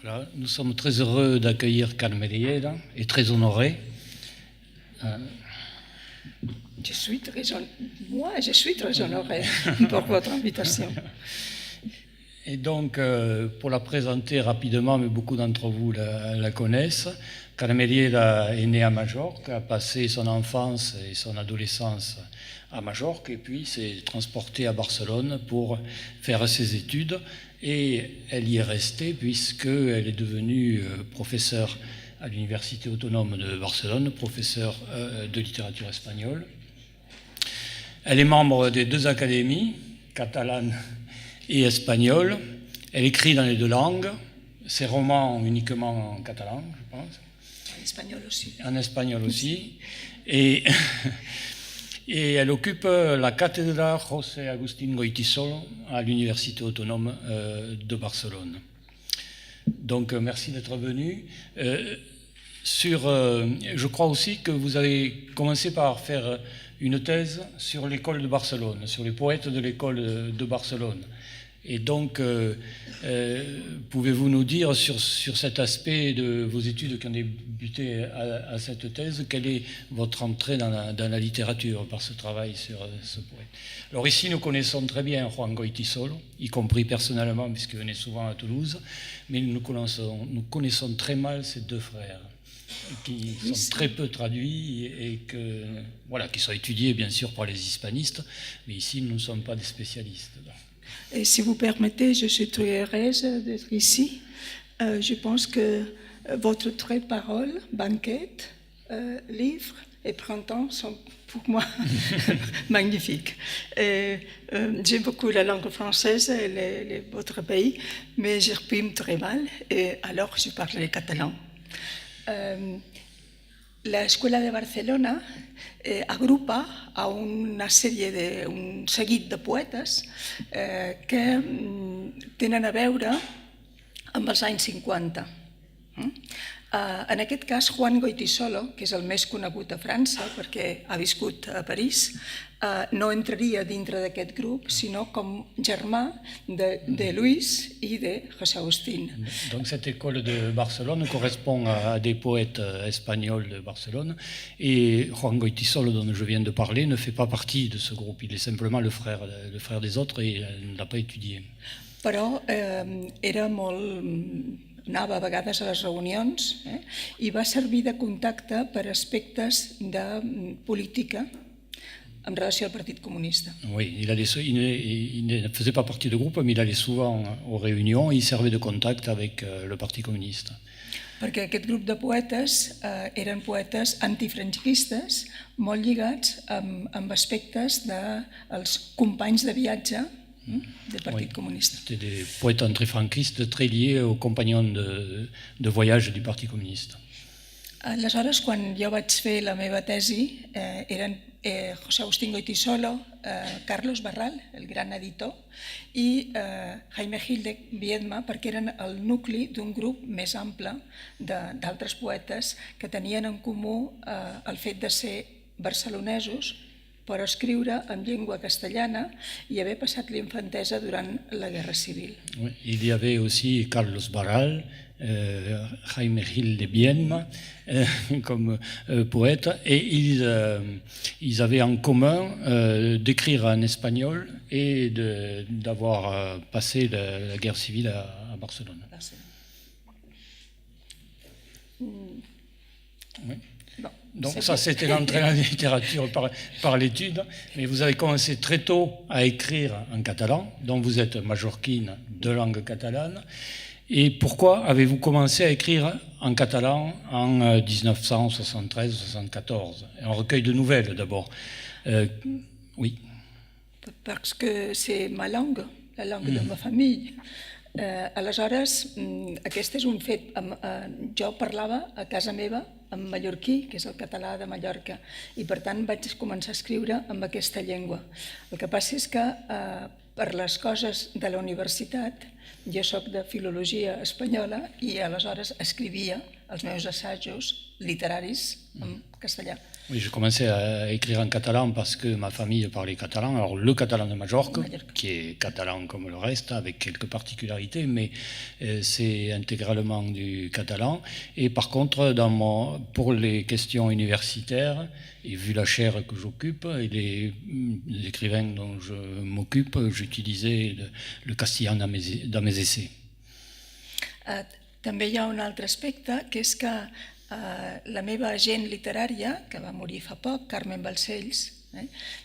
Voilà, nous sommes très heureux d'accueillir Carmen Riera et très honorés. Moi, je suis très honorée pour votre invitation. Et donc, pour la présenter rapidement, mais beaucoup d'entre vous la connaissent, Carmen Riera est née à Majorque, a passé son enfance et son adolescence à Majorque, et puis s'est transportée à Barcelone pour faire ses études. Et elle y est restée puisqu'elle est devenue professeure à l'Université autonome de Barcelone, professeure de littérature espagnole. Elle est membre des deux académies, catalane et espagnole. Elle écrit dans les deux langues, ses romans uniquement en catalan, je pense. En espagnol aussi. En espagnol aussi. Et elle occupe la cathédrale José Agustín Goytisolo à l'Université autonome de Barcelone. Donc, merci d'être venu. Je crois aussi que vous avez commencé par faire une thèse sur l'école de Barcelone, sur les poètes de l'école de Barcelone. Et donc, pouvez-vous nous dire sur cet aspect de vos études qui ont débuté à cette thèse, quelle est votre entrée dans la littérature par ce travail sur ce poète? Alors ici, nous connaissons très bien Juan Goytisolo, y compris personnellement, puisqu'il venait souvent à Toulouse, mais nous connaissons très mal ces deux frères, qui sont très peu traduits et qui sont étudiés bien sûr par les hispanistes, mais ici, nous ne sommes pas des spécialistes. Et si vous permettez, je suis très heureuse d'être ici. Je pense que votre trait de parole, banquette, livre et printemps sont pour moi magnifiques. J'aime beaucoup la langue française et votre pays, mais je rime très mal et alors je parle le catalan. La Escuela de Barcelona agrupa a un seguit de poetes que tenen a veure amb els anys 50. En aquest cas, Juan Goytisolo, que és el més conegut a França perquè ha viscut a París, no entraria dintre d'aquest grup, sinó com germà de Luis i de José Agustín. Donc cette école de Barcelone correspond à des poètes espagnols de Barcelone et Juan Goytisolo, dont je viens de parler, ne fait pas partie de ce groupe. Il est simplement le frère des autres et il ne l'a pas étudié. Però era molt... anava a vegades a les reunions i va servir de contacte per aspectes de política en relació al Partit Comunista. Oui, il ne faisait pas partie du groupe, mais il allait souvent aux réunions et il servait de contact avec le Parti communiste. Perquè aquest grup de poetes eren poetes antifranquistes molt lligats amb aspectes dels companys de viatge del Partit Comunista. C'était des poètes antifranquistes très liés aux compagnons de voyage du Parti communiste. Aleshores, quan jo vaig fer la meva tesi, eren José Agustín Goytisolo, Carlos Barral, el gran editor, i Jaime Gil de Viedma, perquè eren el nucli d'un grup més ample d'altres poetes que tenien en comú el fet de ser barcelonesos, però escriure en llengua castellana i haver passat l'infantesa durant la Guerra Civil. Oui, il y avait aussi Carlos Barral, Jaime Gil de Viedma comme poète, et ils avaient en commun d'écrire en espagnol et d'avoir passé la guerre civile à Barcelone. Oui. Donc ça, c'était l'entrée dans la littérature par l'étude, mais vous avez commencé très tôt à écrire en catalan, donc vous êtes majorquine de langue catalane. Et pourquoi avez-vous commencé à écrire en catalan en 1973-74? Un recueil de nouvelles d'abord. Oui. Parce que c'est ma langue, la langue de ma famille. Aleshores, aquest és un fet. Jo parlava a casa meva en mallorquí, que és el català de Mallorca, i per tant vaig començar a escriure amb aquesta llengua. El que passa és que per les coses de la universitat Jo sóc de filologia espanyola i aleshores escrivia els meus assajos littéraires en castellà. Oui, j'ai commencé à écrire en catalan parce que ma famille parlait catalan. Alors le catalan de Majorque, qui est catalan comme le reste, avec quelques particularités, mais c'est intégralement du catalan. Et par contre, pour les questions universitaires, et vu la chaire que j'occupe et les écrivains dont je m'occupe, j'utilisais le castillan dans mes essais. També hi ha un altre aspecte, que és que la meva agent literària, que va morir fa poc, Carmen Balcells,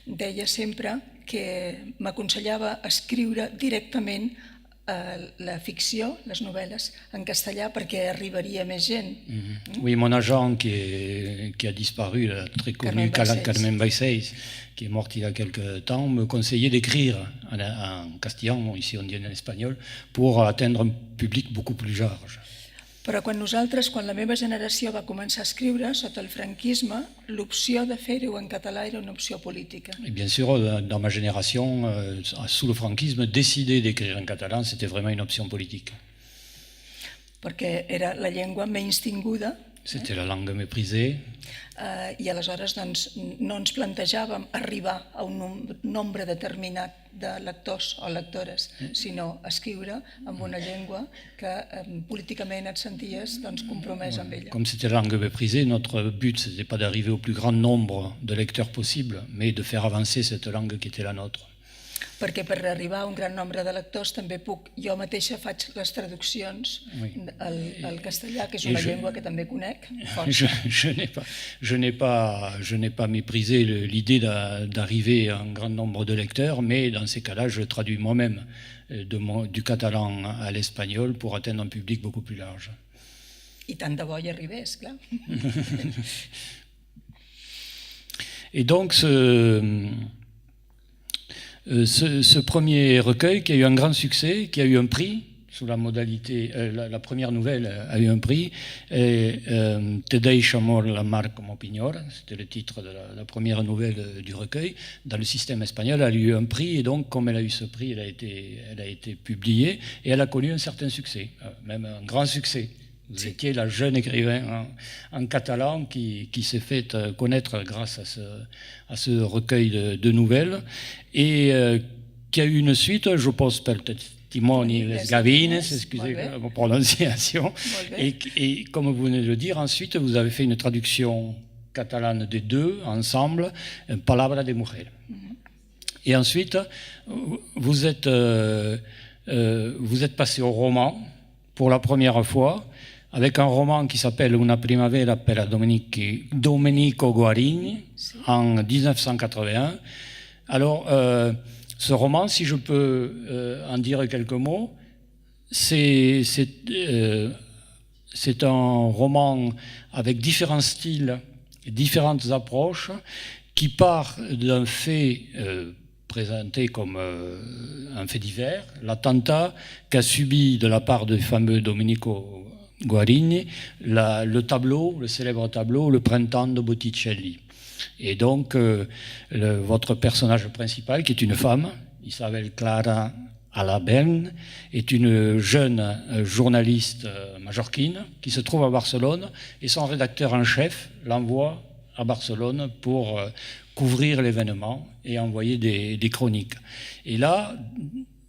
deia sempre que m'aconsellava escriure directament la ficció, les novel·les, en castellà perquè arribaria més gent. Oui, mon agent qui a disparu, la très connu Carmen Balcells, qui est morte il y a quelque temps, me conseillait d'écrire en castillan, ici on dit en espagnol, pour atteindre un public beaucoup plus large. Però quan la meva generació va començar a escriure, sota el franquisme, l'opció de fer-ho en català era una opció política. Et bien sûr, dans ma génération, sous le franquisme, décider d'écrire en catalan, c'était vraiment une option politique. Perquè era la llengua menys tinguda. C'était la langue méprisée. I aleshores no ens plantejàvem arribar a un nombre determinat de lectors o lectores, sinó escriure amb una llengua que políticament et senties compromès amb ella. Comme c'était la langue méprisée, notre but, ce n'était pas d'arriver au plus grand nombre de lecteurs possible, mais de faire avancer cette langue qui était la nôtre. Perquè per arribar a un gran nombre de lectors també jo mateixa faig les traduccions al castellà, que és una llengua que també conec. Je n'ai pas méprisé l'idée d'arriver à un grand nombre de lecteurs, mais dans ces cas-là, je traduis moi-même du catalan à l'espagnol pour atteindre un public beaucoup plus large. I tant de bo hi arribés, clar. Et donc, ce premier recueil qui a eu un grand succès, qui a eu un prix sous la modalité, la première nouvelle a eu un prix, Te deixo amor la mar como piñor, c'était le titre de la première nouvelle du recueil. Dans le système espagnol, elle a eu un prix et donc comme elle a eu ce prix, elle a été publiée et elle a connu un certain succès, même un grand succès. Vous étiez la jeune écrivain en catalan qui s'est fait connaître grâce à ce recueil de nouvelles et qui a eu une suite, je pense peut-être Timoni les Gavines, excusez ma prononciation, et comme vous venez de le dire, ensuite vous avez fait une traduction catalane des deux ensemble, Palabra de Mujer. Et ensuite vous êtes passé au roman pour la première fois, avec un roman qui s'appelle Una primavera per Domenico Guarini en 1981. Alors, ce roman, si je peux en dire quelques mots, c'est un roman avec différents styles et différentes approches qui part d'un fait présenté comme un fait divers, l'attentat qu'a subi de la part du fameux Domenico Guarini le célèbre tableau Le Printemps de Botticelli. Et donc votre personnage principal, qui est une femme, Isabel Clara Alabern, est une jeune journaliste majorquine qui se trouve à Barcelone et son rédacteur en chef l'envoie à Barcelone pour couvrir l'événement et envoyer des chroniques. Et là,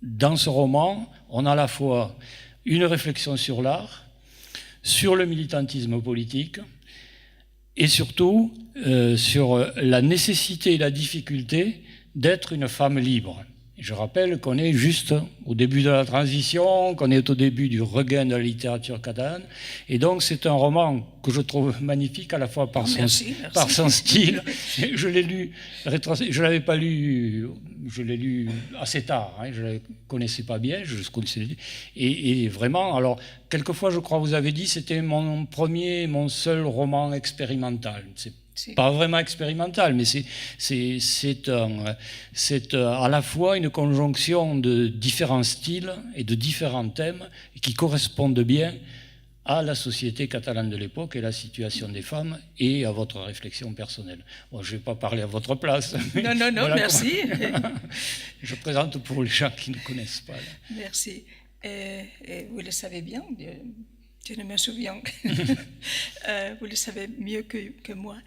dans ce roman, on a à la fois une réflexion sur l'art, sur le militantisme politique et surtout sur la nécessité et la difficulté d'être une femme libre. Je rappelle qu'on est juste au début de la transition, qu'on est au début du regain de la littérature catalane. Et donc c'est un roman que je trouve magnifique à la fois par son style. Je l'ai lu, je ne l'avais pas lu, je l'ai lu assez tard, hein, je ne le connaissais pas bien, je connaissais, et vraiment, alors quelquefois je crois vous avez dit c'était mon seul roman expérimental. C'est pas vraiment expérimental, mais c'est à la fois une conjonction de différents styles et de différents thèmes qui correspondent bien à la société catalane de l'époque et la situation des femmes et à votre réflexion personnelle. Bon, je ne vais pas parler à votre place. Non, voilà, merci. Je présente pour les gens qui ne connaissent pas. Merci. Vous le savez bien, je ne me souviens, vous le savez mieux que moi.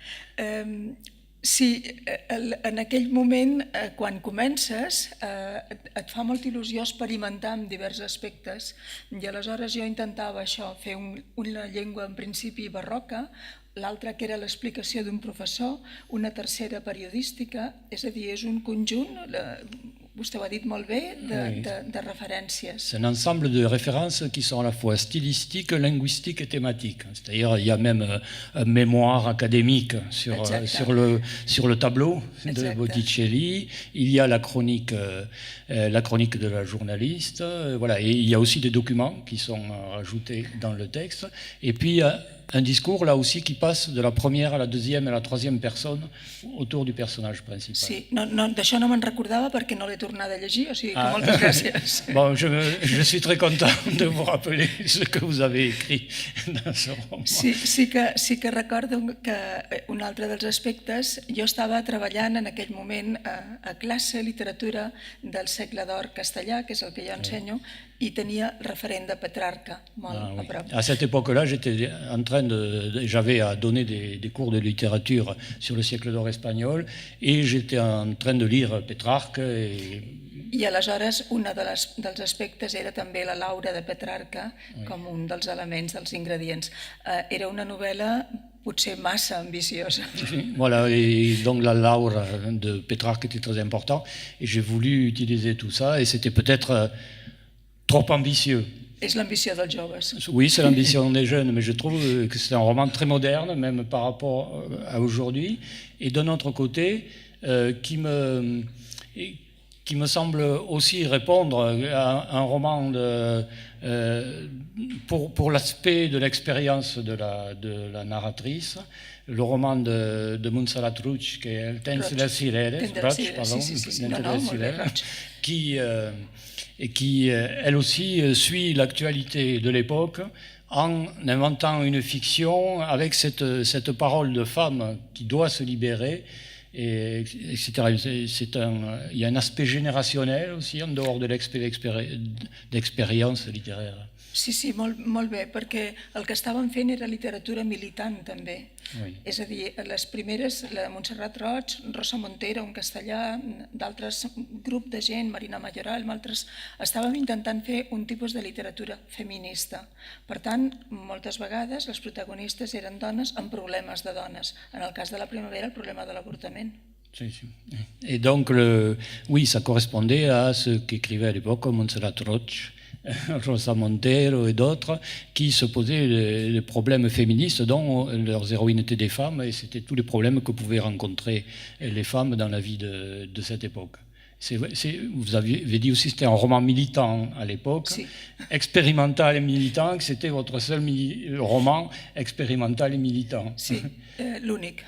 Sí, en aquell moment, quan comences, et fa molta il·lusió experimentar amb diversos aspectes i aleshores jo intentava això, fer una llengua en principi barroca, l'altra que era l'explicació d'un professor, una tercera periodística, és a dir, és un conjunt, vostè ho ha dit molt bé, de referències. C'est un ensemble de références qui sont à la fois stylistiques, linguistiques et thématiques. C'est-à-dire il y a même un mémoire académique sur le tableau de Botticelli, il y a la chronique de la journaliste, voilà, et il y a aussi des documents qui sont rajoutés dans le texte, et puis un discours là aussi qui passe de la première à la deuxième et à la troisième personne autour du personnage principal. Sí, d'això no me'n recordava perquè no l'he tornat a llegir, o sigui que moltes gràcies. Bon, je suis très content de vous rappeler ce que vous avez écrit dans ce roman. Sí que recordo que un altre dels aspectes, jo estava treballant en aquell moment a classe literatura del segle d'or castellà, que és el que jo ensenyo, i tenia referent de Petrarca molt a prop. À cette époque-là, j'avais à donner des cours de littérature sur le siècle d'or espagnol et j'étais en train de lire Pétrarque. I aleshores un dels aspectes era també la Laura de Petrarca com un dels elements, dels ingredients. Era una novel·la potser massa ambiciosa. Voilà, et donc la Laura de Pétrarque était très important et j'ai voulu utiliser tout ça et c'était peut-être trop ambitieux. És l'ambició dels joves. Oui, c'est l'ambition des jeunes, mais je trouve que c'est un roman très moderne, même par rapport à aujourd'hui, et d'un autre côté, qui me semble aussi répondre à un roman pour l'aspect de l'expérience de la narratrice, le roman de Montserrat Roig, qui est El temps de les cireres, qui, elle aussi, suit l'actualité de l'époque en inventant une fiction avec cette parole de femme qui doit se libérer, etc. Il y a un aspect générationnel aussi, en dehors de l'expérience littéraire. Sí, molt bé, perquè el que estàvem fent era literatura militant també. És a dir, les primeres, la Montserrat Roig, Rosa Montero en castellà, d'altres grup de gent, Marina Mayoral, altres, estàvem intentant fer un tipus de literatura feminista. Per tant, moltes vegades les protagonistes eren dones amb problemes de dones. En el cas de la primavera, el problema de l'avortament. Et donc, oui, ça correspondait à ce qu'écrivait à l'époque Montserrat Roig, Rosa Montero et d'autres, qui se posaient les problèmes féministes dont leurs héroïnes étaient des femmes, et c'était tous les problèmes que pouvaient rencontrer les femmes dans la vie de cette époque. Vous avez dit aussi que c'était un roman militant à l'époque, expérimental et militant, que c'était votre seul roman expérimental et militant. Sí, l'únic.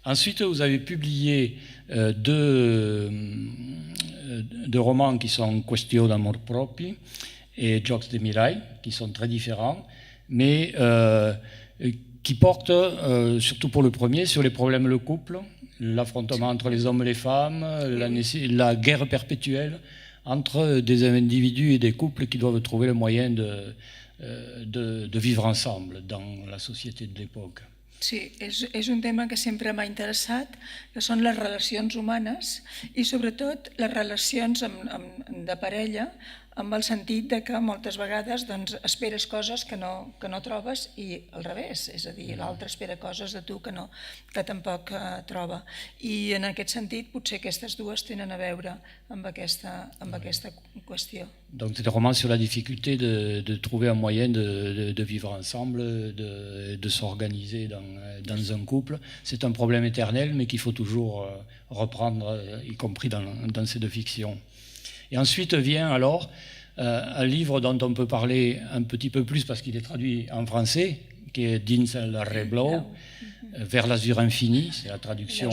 Ensuite, vous avez publié deux romans qui sont Question d'amour propre et Jocs de Mirail, qui sont très différents, mais qui portent, surtout pour le premier, sur les problèmes de couple, l'affrontement entre les hommes et les femmes, la guerre perpétuelle entre des individus et des couples qui doivent trouver le moyen de vivre ensemble dans la société de l'époque. Sí, és un tema que sempre m'ha interessat, que són les relacions humanes i sobretot les relacions de parella, amb el sentit que moltes vegades esperes coses que no trobes i al revés, és a dir, l'altre espera coses de tu que tampoc troba. I en aquest sentit potser aquestes dues tenen a veure amb aquesta qüestió. Donc c'est un roman sur la difficulté de trouver un moyen de vivre ensemble, de s'organiser dans un couple. C'est un problème éternel, mais qu'il faut toujours reprendre, y compris dans ces deux fictions. Et ensuite vient alors un livre dont on peut parler un petit peu plus parce qu'il est traduit en français, qui est Dins el darrer blau, Vers l'azur infini, c'est la traduction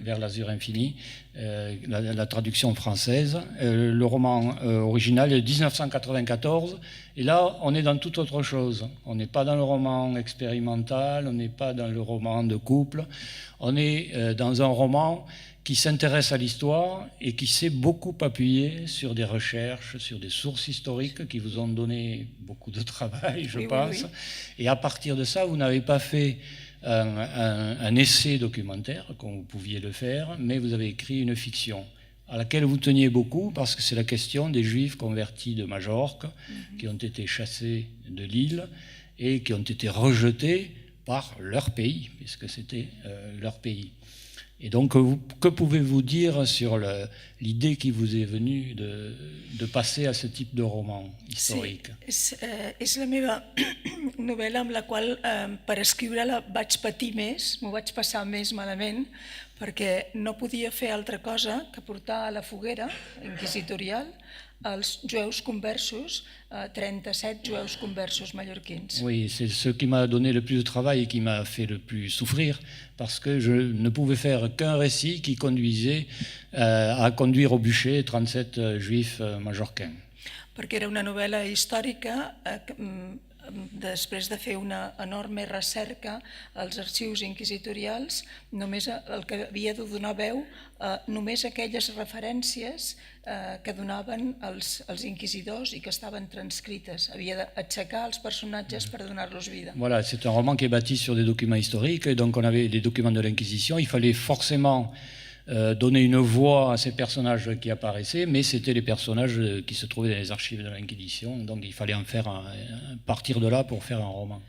Vers l'azur infini, la traduction française. Le roman original est de 1994, et là on est dans toute autre chose. On n'est pas dans le roman expérimental, on n'est pas dans le roman de couple, on est dans un roman qui s'intéresse à l'histoire et qui s'est beaucoup appuyé sur des recherches, sur des sources historiques qui vous ont donné beaucoup de travail, je pense. Oui. Et à partir de ça, vous n'avez pas fait un essai documentaire, comme vous pouviez le faire, mais vous avez écrit une fiction à laquelle vous teniez beaucoup, parce que c'est la question des Juifs convertis de Majorque, qui ont été chassés de l'île et qui ont été rejetés par leur pays, puisque c'était leur pays. Et donc, que pouvez-vous dire sur l'idée qui vous est venue de passer à ce type de roman historique? Sí, és la meva novel·la amb la qual per escriure-la vaig patir més, m'ho vaig passar més malament, perquè no podia fer altra cosa que portar a la foguera inquisitorial els jueus conversos, 37 jueus conversos mallorquins. Oui, c'est ce qui m'a donné le plus de travail et qui m'a fait le plus souffrir, parce que je ne pouvais faire qu'un récit qui conduisait à conduire au bûcher 37 juifs majorquins. Perquè era una novel·la històrica, després de fer una enorme recerca als arxius inquisitorials, només el que havia de donar veu només aquelles referències que donaven els inquisidors i que estaven transcrites. Havia d'aixecar els personatges per donar-los vida. Voilà, c'est un roman qui est bâti sur des documents historiques, et donc on avait les documents de l'Inquisition, il fallait forcément donner une voix à ces personnages qui apparaissaient, mais c'était les personnages qui se trouvaient dans les archives de l'Inquisition, donc il fallait en faire partir de là pour faire un roman.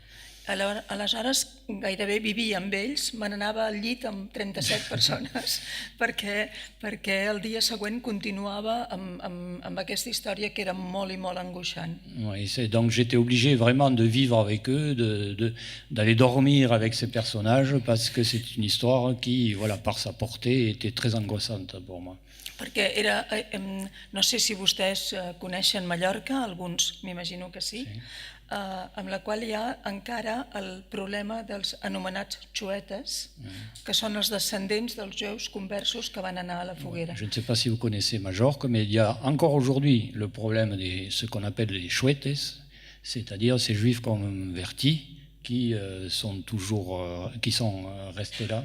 Aleshores, gairebé vivia amb ells, me n'anava al llit amb 37 persones perquè el dia següent continuava amb aquesta història que era molt i molt angoixant. Oui, donc j'étais obligé vraiment de vivre avec eux, d'aller dormir avec ces personnages, parce que c'est une histoire qui, voilà, par sa portée, était très angoissante pour moi. Perquè era, no sé si vostès coneixen Mallorca, alguns m'imagino que sí, amb la qual hi ha encara el problema dels anomenats xuetes, que són els descendents dels jueus conversos que van anar a la foguera. Je ne sais pas si vous connaissez Majorque, mais il y a encore aujourd'hui le problème de ce qu'on appelle les xuetes, c'est-à-dire ces juifs convertis qui sont restés là.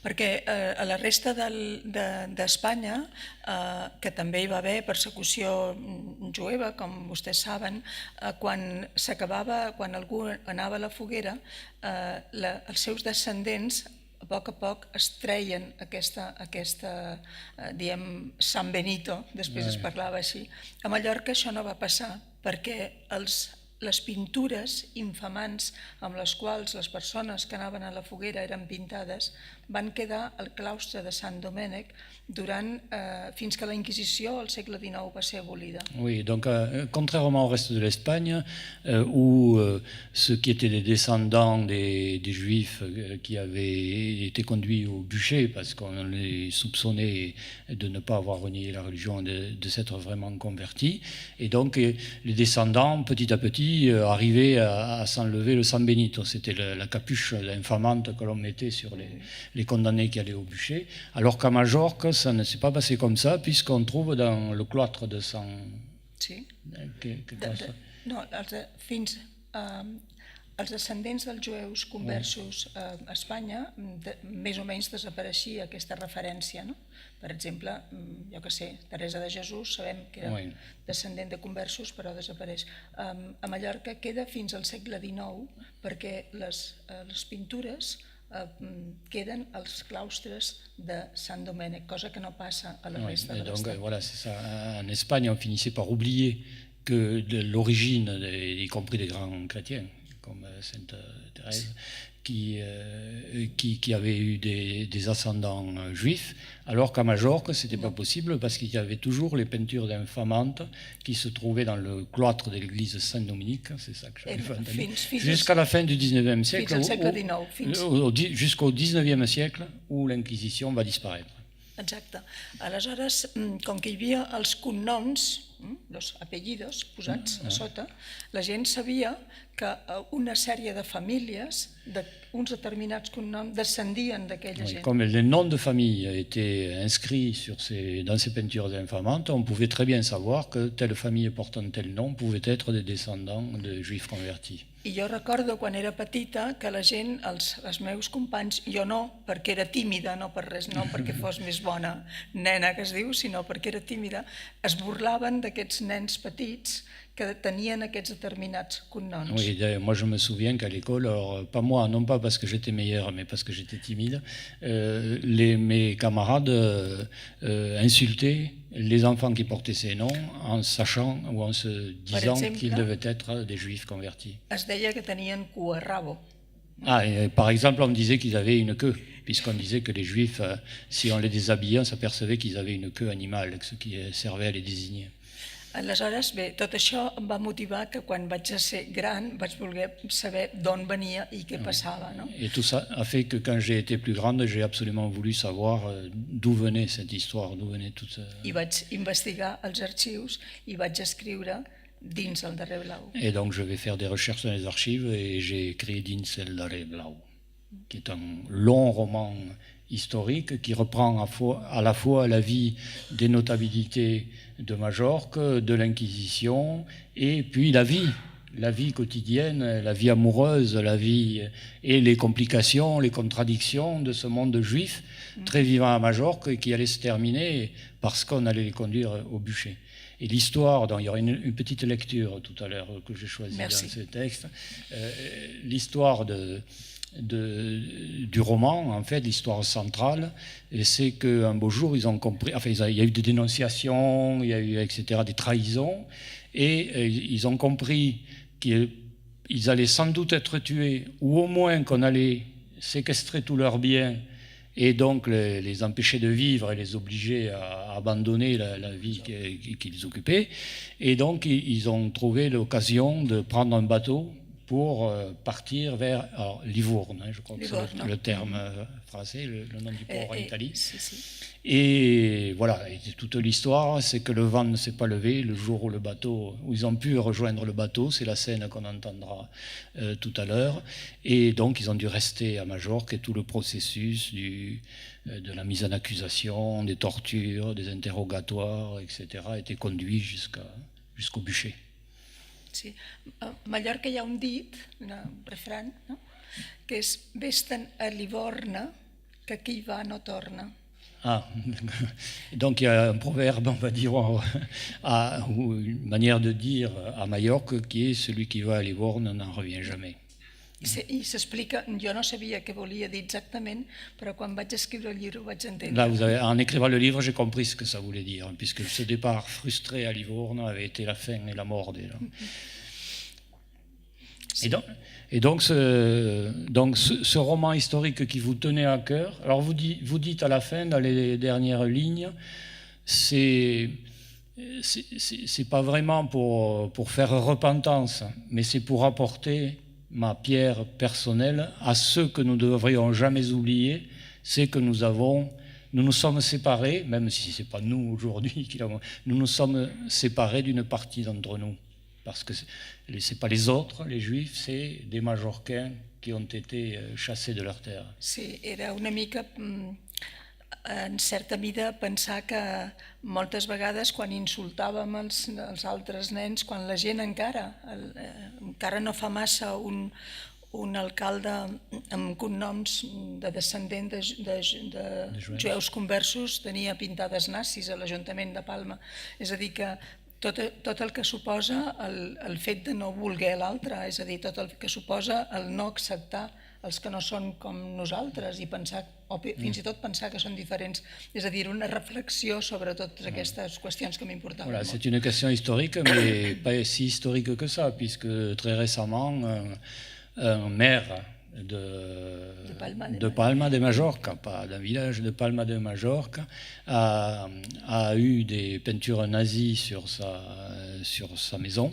Perquè a la resta d'Espanya, que també hi va haver persecució jueva, com vostès saben, quan algú anava a la foguera, els seus descendents a poc es treien aquesta diem, San Benito, després es parlava així. A Mallorca això no va passar, perquè les pintures infamants amb les quals les persones que anaven a la foguera eren pintades van quedar al claustre de Sant Domènec fins que la Inquisició al segle XIX va ser abolida. Oui, donc contrairement au reste de l'Espagne, où ceux qui étaient des descendants des Juifs qui avaient été conduits au bûcher parce qu'on les soupçonnait de ne pas avoir renié la religion, de s'être vraiment convertis, et donc les descendants, petit à petit, arrivaient à s'enlever le San Benito. C'était la capuche infamante que l'on mettait sur les condamnés qui allaient au bûcher, alors qu'à Majorque, ça ne s'est pas passé comme ça, puisqu'on trouve dans le cloître de San... Sí. No, fins els descendents dels jueus conversos a Espanya, més o menys desapareixia aquesta referència, no? Per exemple, jo que sé, Teresa de Jesús, sabem que era descendent de conversos, però desapareix. A Mallorca queda fins al segle XIX, perquè les pintures queden als claustres de Sant Domènec, cosa que no passa a la resta de l'Estat. Voilà, c'est ça. En Espagne, on finissait par oublier que de l'origine, y compris des grands chrétiens, comme Sainte Thérèse, qui avait eu des ascendants juifs, alors qu'à Majorque, ce n'était pas possible parce qu'il y avait toujours les peintures d'infamantes qui se trouvaient dans le cloître de l'église Saint-Dominique, c'est ça que j'avais entendu, jusqu'à la fin du 19e siècle, jusqu'au 19e siècle où l'Inquisition va disparaître. Exacte. Aleshores, com que hi havia els cognoms, els apellidos posats a sota, la gent sabia que una sèrie de famílies, d'uns determinats cognoms, descendien d'aquella gent. Comme les noms de famille étaient inscrits dans ces peintures infamantes, on pouvait très bien savoir que telle famille portant tel nom pouvait être des descendants de juifs convertis. I jo recordo quan era petita que la gent, els meus companys, jo no, perquè era tímida, no per res, no perquè fos més bona nena que es diu, sinó perquè era tímida, es burlaven d'aquests nens petits que tenien aquests determinats cognoms. Oui, moi je me souviens qu'à l'école, alors, pas moi, non pas parce que j'étais meilleur, mais parce que j'étais timide, mes camarades insultaient les enfants qui portaient ces noms en sachant ou en se disant qu'ils devaient être des juifs convertis. Es deia que tenien cua rabo. Ah, et par exemple, on me disait qu'ils avaient une queue, puisqu'on disait que les juifs, si on les déshabillait, on s'apercevait qu'ils avaient une queue animale, ce qui servait à les désigner. Aleshores, bé, tot això em va motivar que quan vaig ser gran vaig voler saber d'on venia i què passava. No? Et tout ça a fait que quand j'ai été plus grande, j'ai absolument voulu savoir d'où venait cette histoire, d'où venait tout ça. I vaig investigar els arxius i vaig escriure dins el Darrer Blau. Et donc je vais faire des recherches dans les archives et j'ai écrit Dins el Darrer Blau, qui est un long roman historique qui reprend à la fois la vie des notabilités de Majorque, de l'Inquisition, et puis la vie quotidienne, la vie amoureuse, la vie et les complications, les contradictions de ce monde juif très vivant à Majorque et qui allait se terminer parce qu'on allait les conduire au bûcher. Et l'histoire, il y aura une petite lecture tout à l'heure que j'ai choisie dans ce texte, l'histoire du roman, en fait, l'histoire centrale, c'est qu'un beau jour, ils ont compris, enfin, il y a eu des dénonciations, il y a eu, etc., des trahisons, et ils ont compris qu'ils allaient sans doute être tués, ou au moins qu'on allait séquestrer tous leurs biens, et donc les empêcher de vivre et les obliger à abandonner la vie qu'ils occupaient. Et donc, ils ont trouvé l'occasion de prendre un bateau pour partir vers Livourne, je crois que c'est le terme français, le nom du port en Italie. Et voilà, et toute l'histoire, c'est que le vent ne s'est pas levé le jour où ils ont pu rejoindre le bateau, c'est la scène qu'on entendra tout à l'heure, et donc ils ont dû rester à Majorque et tout le processus de la mise en accusation, des tortures, des interrogatoires, etc., a été conduit jusqu'au bûcher. Sí. A Mallorca hi ha un dit, un refrany, no? Que és «Vés-te'n a Livorna, que qui hi va no torna». Ah, donc il y a un proverbe, on va dire, ou une manière de dire à Majorque qui est « celui qui va à Livorne n'en revient jamais ». I s'explica, jo no sabia què volia dir exactament, però quan vaig escriure el llibre ho vaig entendre. Là, en écrivant le livre, j'ai compris ce que ça voulait dire, puisque ce départ frustré à Livourne avait été la fin et la mort déjà. Et donc, ce roman historique qui vous tenait à cœur, alors vous dites à la fin, dans les dernières lignes, c'est pas vraiment pour faire repentance, mais c'est pour apporter ma pierre personnelle à ce que nous ne devrions jamais oublier, c'est que nous nous sommes séparés, même si ce n'est pas nous aujourd'hui, nous nous sommes séparés d'une partie d'entre nous. Parce que ce n'est pas les autres, les Juifs, c'est des Majorquins qui ont été chassés de leur terre. Sí, era una mica, en certa mida, pensar que moltes vegades quan insultàvem els altres nens, quan la gent encara no fa massa un alcalde amb cognoms de descendent de jueus conversos tenia pintades nazis a l'Ajuntament de Palma. És a dir, que tot el que suposa el fet de no voler l'altre, és a dir, tot el que suposa el no acceptar els que no són com nosaltres i pensar, o fins i tot pensar que són diferents. És a dir, una reflexió sobre totes aquestes qüestions que m'importaven molt. C'est une question historique, mais pas si historique que ça, puisque très récemment, un maire de Palma de Majorque, pas d'un village, de Palma de Majorque, a eu des peintures nazies sur sa maison,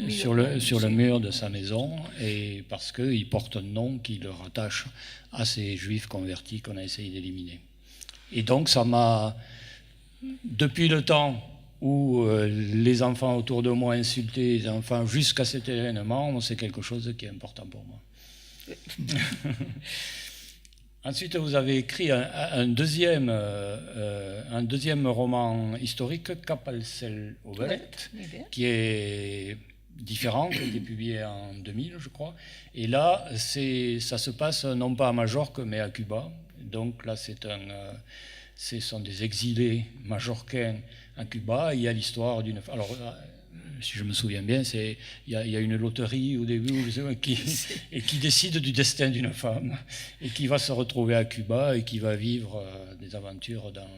sur le mur de sa maison, et parce qu'il porte un nom qui le rattache à ces juifs convertis qu'on a essayé d'éliminer. Et donc ça m'a, depuis le temps où les enfants autour de moi insultaient les enfants jusqu'à cet événement, c'est quelque chose qui est important pour moi. Ensuite, vous avez écrit un deuxième roman historique, Kapalsel Overet, qui est différent, qui a été publié en 2000, je crois. Et là, ça se passe non pas à Majorque, mais à Cuba. Donc là, ce sont des exilés majorcains à Cuba. Il y a l'histoire d'une... Alors, si je me souviens bien, il y a une loterie au début qui décide du destin d'une femme et qui va se retrouver à Cuba et qui va vivre des aventures dans...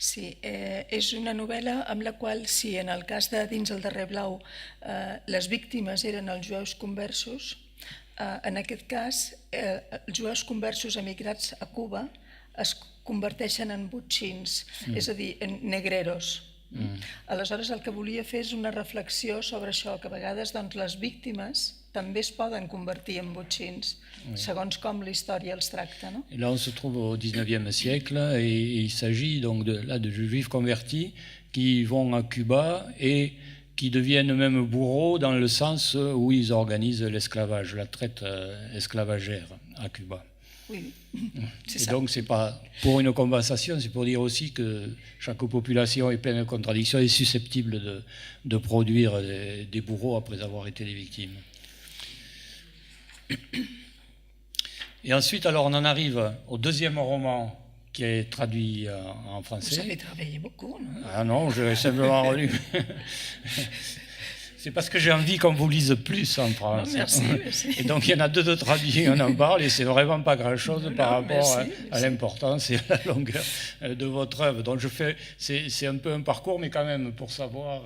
Sí, és una novel·la amb la qual, si en el cas de Dins el darrer blau les víctimes eren els jueus conversos, en aquest cas els jueus conversos emigrats a Cuba es converteixen en botxins, és a dir, en negreros. Aleshores el que volia fer és una reflexió sobre això, que a vegades les víctimes també es poden convertir en botxins, segons com la història els tracta. Et là, on se trouve au 19e siècle et il s'agit donc de juifs convertis qui vont à Cuba et qui deviennent même bourreaux dans le sens où ils organisent l'esclavage, la traite esclavagère à Cuba. Oui, et donc, c'est pas pour une compensation, c'est pour dire aussi que chaque population est pleine de contradictions et susceptible de produire des bourreaux après avoir été des victimes. Et ensuite, alors, on en arrive au deuxième roman qui est traduit en français. Vous avez travaillé beaucoup, non? Ah non, je l'ai simplement relu. C'est parce que j'ai envie qu'on vous lise plus en France. Non, merci, merci. Et donc il y en a deux de traduits, on en parle, et c'est vraiment pas grand-chose par rapport à l'importance et à la longueur de votre œuvre. Donc c'est un peu un parcours, mais quand même pour savoir,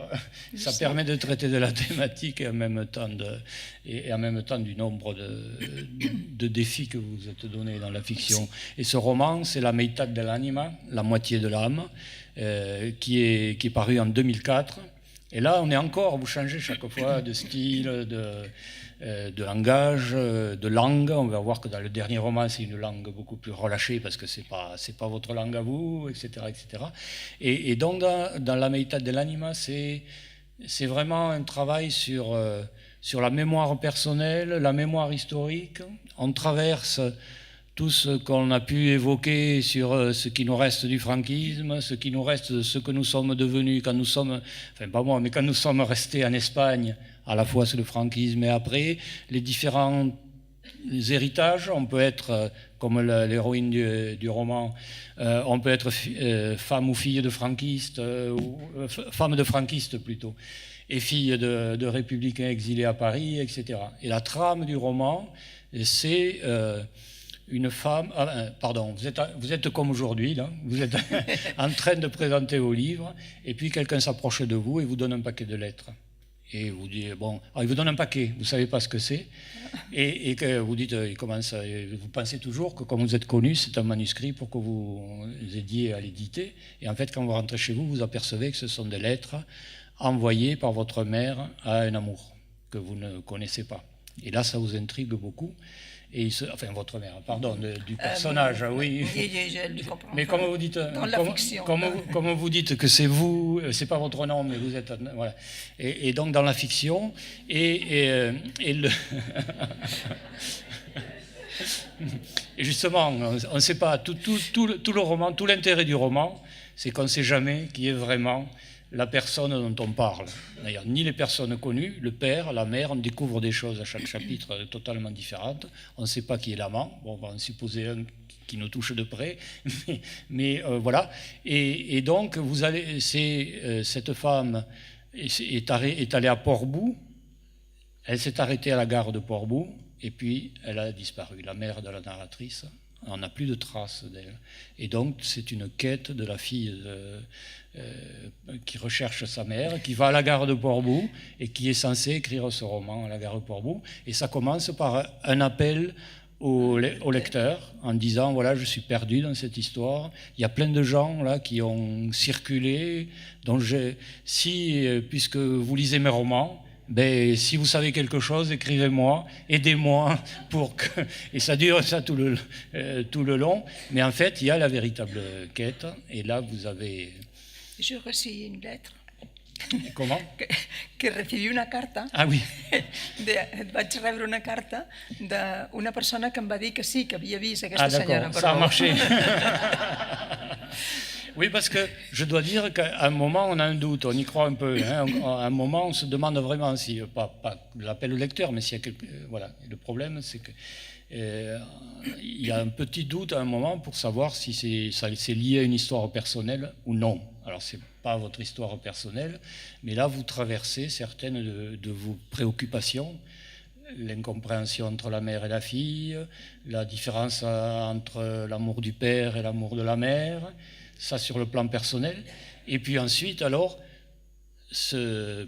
ça permet de traiter de la thématique et en même temps du nombre de défis que vous êtes donnés dans la fiction. Et ce roman, c'est La Meitat dell'anima, la moitié de l'âme, qui est paru en 2004. Et là, on est encore, vous changez chaque fois de style, de langage, de langue. On va voir que dans le dernier roman, c'est une langue beaucoup plus relâchée parce que c'est pas votre langue à vous, etc., etc. Et donc, dans La Meitat dell'anima, c'est vraiment un travail sur la mémoire personnelle, la mémoire historique. On traverse tout ce qu'on a pu évoquer sur ce qui nous reste du franquisme, ce qui nous reste de ce que nous sommes devenus quand nous sommes, enfin pas moi, mais quand nous sommes restés en Espagne, à la fois sous le franquisme et après, les différents héritages. On peut être, comme l'héroïne du roman, on peut être femme ou fille de franquiste, ou femme de franquiste plutôt, et fille de républicains exilés à Paris, etc. Et la trame du roman, c'est... une femme, pardon, vous êtes comme aujourd'hui, là, vous êtes en train de présenter vos livres, et puis quelqu'un s'approche de vous et vous donne un paquet de lettres. Et vous dites, bon, il vous donne un paquet, vous ne savez pas ce que c'est, et que vous dites, vous pensez toujours que comme vous êtes connu, c'est un manuscrit pour que vous aidiez à l'éditer, et en fait, quand vous rentrez chez vous, vous apercevez que ce sont des lettres envoyées par votre mère à un amour que vous ne connaissez pas. Et là, ça vous intrigue beaucoup. Et enfin, votre mère, pardon, du personnage, oui. Je le comprends. Mais comme vous dites, dans la fiction. Comme vous dites que c'est vous, c'est pas votre nom, mais vous êtes, voilà. Et donc dans la fiction, et justement, on ne sait pas tout le roman, tout l'intérêt du roman, c'est qu'on ne sait jamais qui est vraiment la personne dont on parle. D'ailleurs, ni les personnes connues, le père, la mère, on découvre des choses à chaque chapitre totalement différentes. On ne sait pas qui est l'amant. Bon, on va en supposer un qui nous touche de près, mais voilà. Et donc, cette femme est allée à Port-Bou. Elle s'est arrêtée à la gare de Port-Bou, et puis elle a disparu. La mère de la narratrice, on n'a plus de traces d'elle. Et donc, c'est une quête de la fille qui recherche sa mère, qui va à la gare de Port-Bou et qui est censée écrire ce roman à la gare de Port-Bou. Et ça commence par un appel au lecteur en disant, voilà, je suis perdu dans cette histoire. Il y a plein de gens là qui ont circulé. Donc, puisque vous lisez mes romans, ben, si vous savez quelque chose, écrivez-moi, aidez-moi pour que... Et ça dure ça tout le long. Mais en fait, il y a la véritable quête. Et là, vous avez... J'ai reçu une lettre. Comment? Que recibí una carta. Ah oui. Vaig rebre una carta d'una persona que em va dir que sí, que havia vist aquesta senyora. Ah d'accord, ça a marché. Oui, parce que je dois dire qu'à un moment, on a un doute, on y croit un peu. Hein. À un moment, on se demande vraiment si, pas l'appel au lecteur, mais s'il y a quelque... Voilà. Et le problème, c'est que il y a un petit doute à un moment pour savoir si c'est lié à une histoire personnelle ou non. Alors, ce n'est pas votre histoire personnelle, mais là, vous traversez certaines de vos préoccupations, l'incompréhension entre la mère et la fille, la différence entre l'amour du père et l'amour de la mère, ça sur le plan personnel. Et puis ensuite, alors,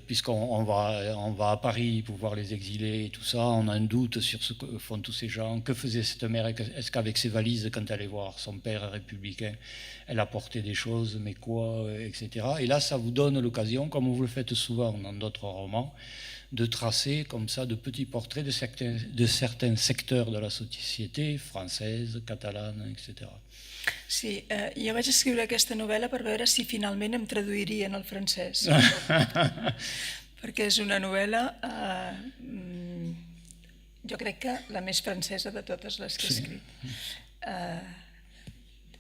puisqu'on va à Paris pour voir les exilés et tout ça, on a un doute sur ce que font tous ces gens. Que faisait cette mère? Est-ce qu'avec ses valises, quand elle allait voir son père républicain, elle apportait des choses, mais quoi, etc. Et là, ça vous donne l'occasion, comme vous le faites souvent dans d'autres romans, de tracer comme ça de petits portraits de certains secteurs de la société, française, catalane, etc. Sí, jo vaig escriure aquesta novel·la per veure si finalment em traduirien al francès. Perquè és una novel·la, jo crec que la més francesa de totes les que he escrit.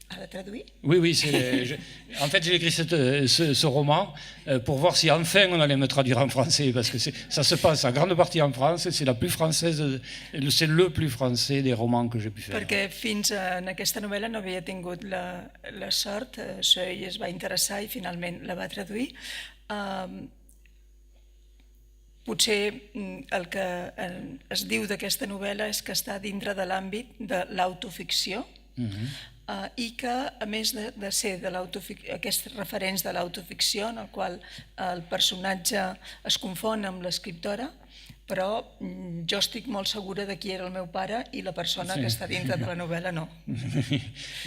À la traduire? Oui, oui. En fait, j'ai écrit ce roman pour voir si enfin on allait me traduire en français, parce que ça se passe en grande partie en France, c'est la plus française, c'est le plus français des romans que j'ai pu faire. Perquè fins en aquesta novel·la no havia tingut la sort, Seuil es va interessar i finalment la va traduir. Potser el que es diu d'aquesta novel·la és que està dintre de l'àmbit de l'autoficció, i que, a més de ser aquests referents de l'autoficció en el qual el personatge es confon amb l'escriptora, però jo estic molt segura de qui era el meu pare i la persona que està dintre de la novel·la no.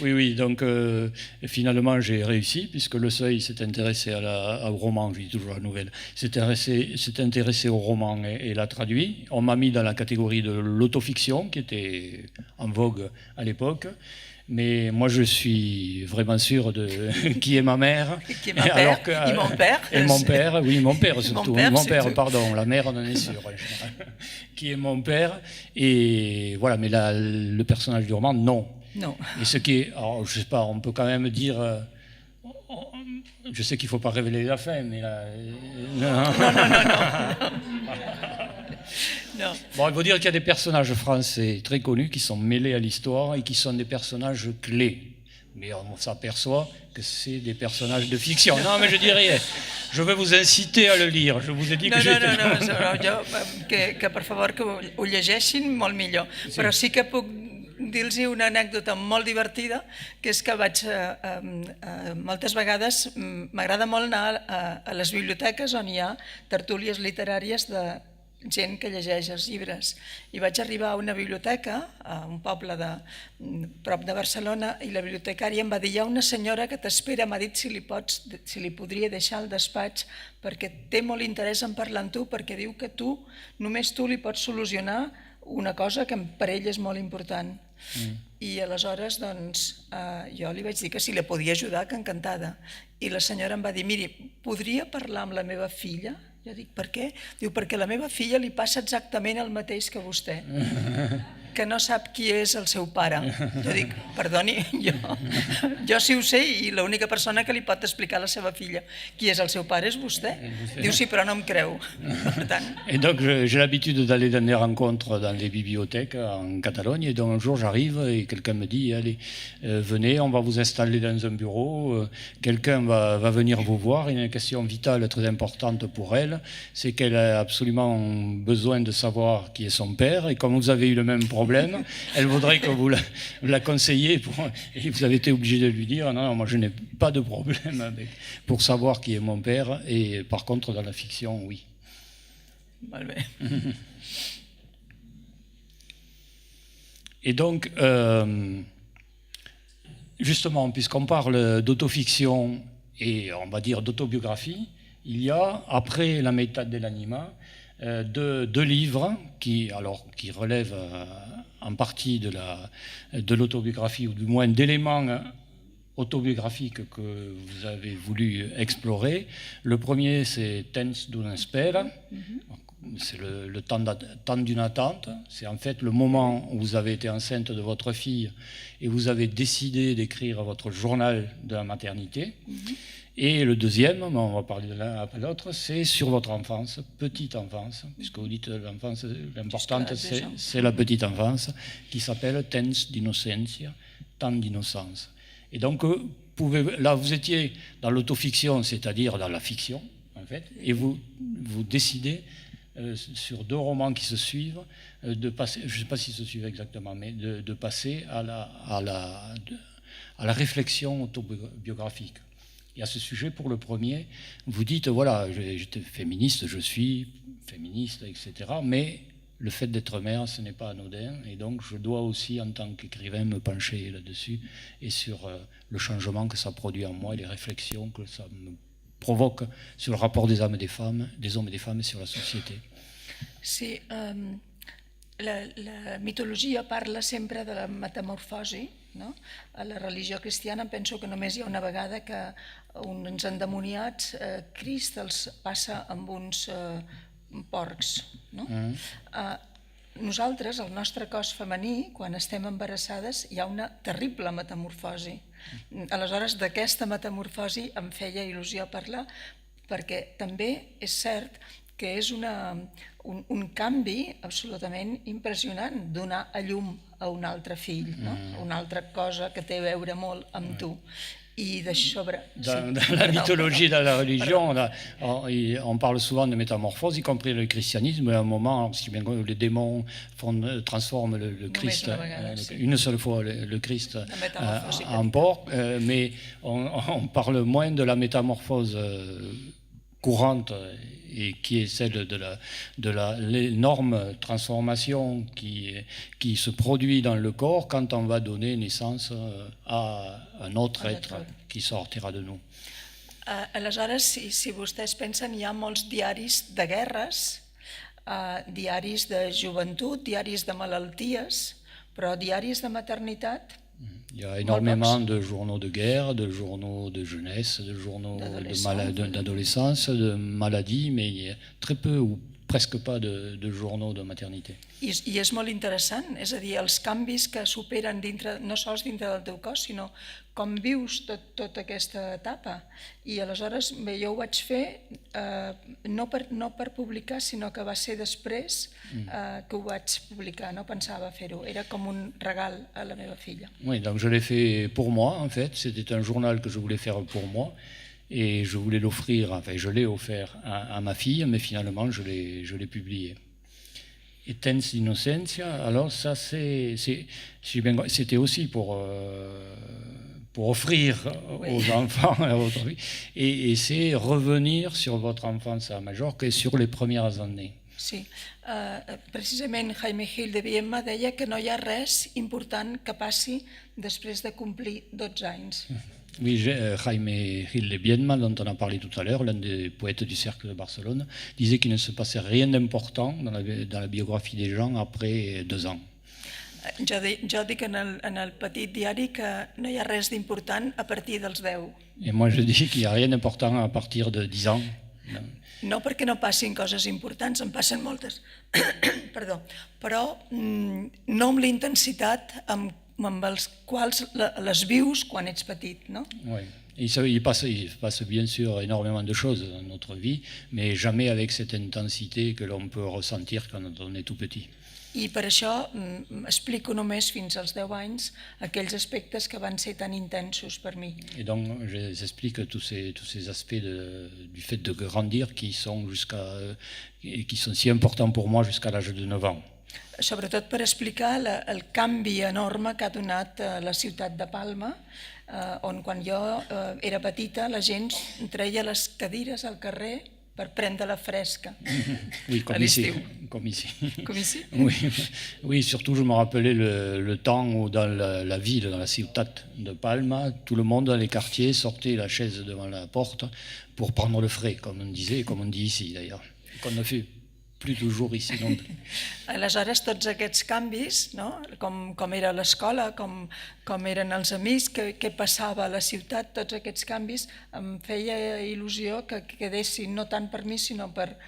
Oui, oui, donc finalement j'ai réussi, puisque Le Seuil s'est intéressé au roman, je dis toujours la nouvelle, s'est intéressé au roman et l'a traduit. On m'a mis dans la catégorie de l'autofiction, qui était en vogue à l'époque. Mais moi, je suis vraiment sûr de qui est ma mère. Qui est ma mère, et mon père. Et mon père, oui, mon père surtout. Mon père, pardon, la mère, on en est sûr. Qui est mon père. Et voilà, mais le personnage du roman, non. Non. Et ce qui est, alors, je sais pas, on peut quand même dire... je sais qu'il ne faut pas révéler la fin, mais là... Non. Bon, il faut dire qu'il y a des personnages français très connus qui sont mêlés à l'histoire et qui sont des personnages clés. Mais on s'aperçoit que c'est des personnages de fiction. Non, mais je dirais, je vais vous inciter à le lire. Je vous ai dit que j'étais... que per favor que ho llegeixin molt millor. Sí. Però sí que puc dir-los una anècdota molt divertida, que és que moltes vegades m'agrada molt anar a les biblioteques on hi ha tertúlies literàries de gent que llegeix els llibres. I vaig arribar a una biblioteca, a un poble prop de Barcelona, i la bibliotecària em va dir: hi ha una senyora que t'espera, m'ha dit si li podria deixar al despatx perquè té molt interès en parlar amb tu, perquè diu que només tu li pots solucionar una cosa que per ell és molt important. I aleshores jo li vaig dir que si la podia ajudar, que encantada. I la senyora em va dir: miri, podria parlar amb la meva filla? Jo dic: per què? Diu: perquè a la meva filla li passa exactament el mateix que a vostè, que no sap qui és el seu pare. Jo dic: perdoni, jo sí ho sé, i l'única persona que li pot explicar a la seva filla qui és el seu pare és vostè. Diu: sí, però no em creu. Et donc j'ai l'habitude d'aller dans des rencontres dans les bibliothèques en Catalogne, et donc un jour j'arrive et quelqu'un me dit: allez, venez, on va vous installer dans un bureau, quelqu'un va venir vous voir, une question vitale très importante pour elle, c'est qu'elle a absolument besoin de savoir qui est son père, et comme vous avez eu le même problème, elle voudrait que vous la conseilliez, et vous avez été obligé de lui dire: non, moi je n'ai pas de problème pour savoir qui est mon père, et par contre dans la fiction, oui. Et donc, justement, puisqu'on parle d'autofiction et on va dire d'autobiographie, il y a, après La Metà dell'Anima, deux livres qui relèvent en partie de l'autobiographie, ou du moins d'éléments autobiographiques que vous avez voulu explorer. Le premier, c'est Temps d'una spera, c'est le temps d'une attente. C'est en fait le moment où vous avez été enceinte de votre fille et vous avez décidé d'écrire votre journal de la maternité. Et le deuxième, on va parler de l'un après l'autre, c'est sur votre enfance, petite enfance, puisque vous dites l'enfance, l'importante c'est la petite enfance, qui s'appelle Temps d'innocentia, temps d'innocence. Et donc, là vous étiez dans l'autofiction, c'est-à-dire dans la fiction, en fait, et vous décidez, sur 2 romans qui se suivent, de passer, je ne sais pas s'ils se suivent exactement, mais de passer à la réflexion autobiographique. Et à ce sujet, pour le premier, vous dites, voilà, j'étais féministe, je suis féministe, etc. Mais le fait d'être mère, ce n'est pas anodin. Et donc, je dois aussi, en tant qu'écrivain, me pencher là-dessus et sur le changement que ça produit en moi et les réflexions que ça me provoque sur le rapport des hommes et des femmes et sur la société. Sí, la mitologia parla sempre de la metamorfosi, no? A la religió cristiana penso que només hi ha una vegada que uns endemoniats Crist els passa amb uns porcs. No? Nosaltres, el nostre cos femení, quan estem embarassades, hi ha una terrible metamorfosi. Aleshores, d'aquesta metamorfosi em feia il·lusió parlar, perquè també és cert que és un canvi absolutament impressionant, donar a llum a un altre fill, no? Una altra cosa que té a veure molt amb tu. Et dans la mythologie, dans la religion, on parle souvent de métamorphose, y compris le christianisme. À un moment, où les démons transforment le Christ, une seule fois le Christ en porc, mais on parle moins de la métamorphose courante et qui est celle de l'énorme transformation qui se produit dans le corps quand on va donner naissance à un autre être qui sortira de nous. Aleshores, si vostès pensen, hi ha molts diaris de guerres, diaris de joventut, diaris de malalties, però diaris de maternitat... Il y a énormément de journaux de guerre, de journaux de jeunesse, de journaux d'adolescence, de maladies, mais il y a très peu ou presque pas de journaux de maternité. I és molt interessant, és a dir, els canvis que s'operen no sols dintre del teu cos, sinó com vius tota aquesta etapa. I aleshores jo ho vaig fer no per publicar, sinó que va ser després que ho vaig publicar, no pensava fer-ho, era com un regal a la meva filla. Oui, donc je l'ai fait pour moi, en fait, c'était un journal que je voulais faire pour moi. Et je voulais l'offrir, enfin je l'ai offert à ma fille, mais finalement je l'ai publié. Et Temps d'innocentia, alors ça c'était aussi pour offrir aux enfants à votre vie, et c'est revenir sur votre enfance à Majorque et sur les premières années. Sí, precisament Jaime Gil de Biedma deia que no hi ha res important que passi després de complir 12 anys. Oui, Jaime Gil de Biedma, dont on a parlé tout à l'heure, l'un des poètes du Cercle de Barcelone, disait qu'il ne se passait rien d'important dans la biographie des gens après 2 ans. Jo dic en el petit diari que no hi ha res d'important a partir dels 10. Et moi je dis qu'il n'y a rien d'important à partir de 10 ans. No perquè no passin coses importants, en passen moltes, perdó, però no amb la intensitat amb els quals les vius quan ets petit, no? Oui. Il passe bien sûr énormément de choses dans notre vie, mais jamais avec cette intensité que l'on peut ressentir quand on est tout petit. I per això explico només fins als 10 anys aquells aspectes que van ser tan intensos per mi. Et donc j'explique tous ces aspects du fait de grandir qui sont si importants pour moi jusqu'à l'âge de 9 ans. Sobretot per explicar el canvi enorme que ha donat la ciutat de Palma, on quan jo era petita la gent treia les cadires al carrer per prendre la fresca. Oui, comme ici. Comme ici. Oui. Oui, surtout je me rappelais le temps où dans la ville, dans la ciutat de Palma, tout le monde dans les quartiers sortait la chaise devant la porte pour prendre le frais, comme on disait, et comme on dit ici d'ailleurs. Qu'on ne fait plus toujours ici non plus. Aleshores, tots aquests canvis, no? com era l'escola, com eren els amics, què passava a la ciutat, tots aquests canvis em feia il·lusió que quedessin no tant per mi, sinó per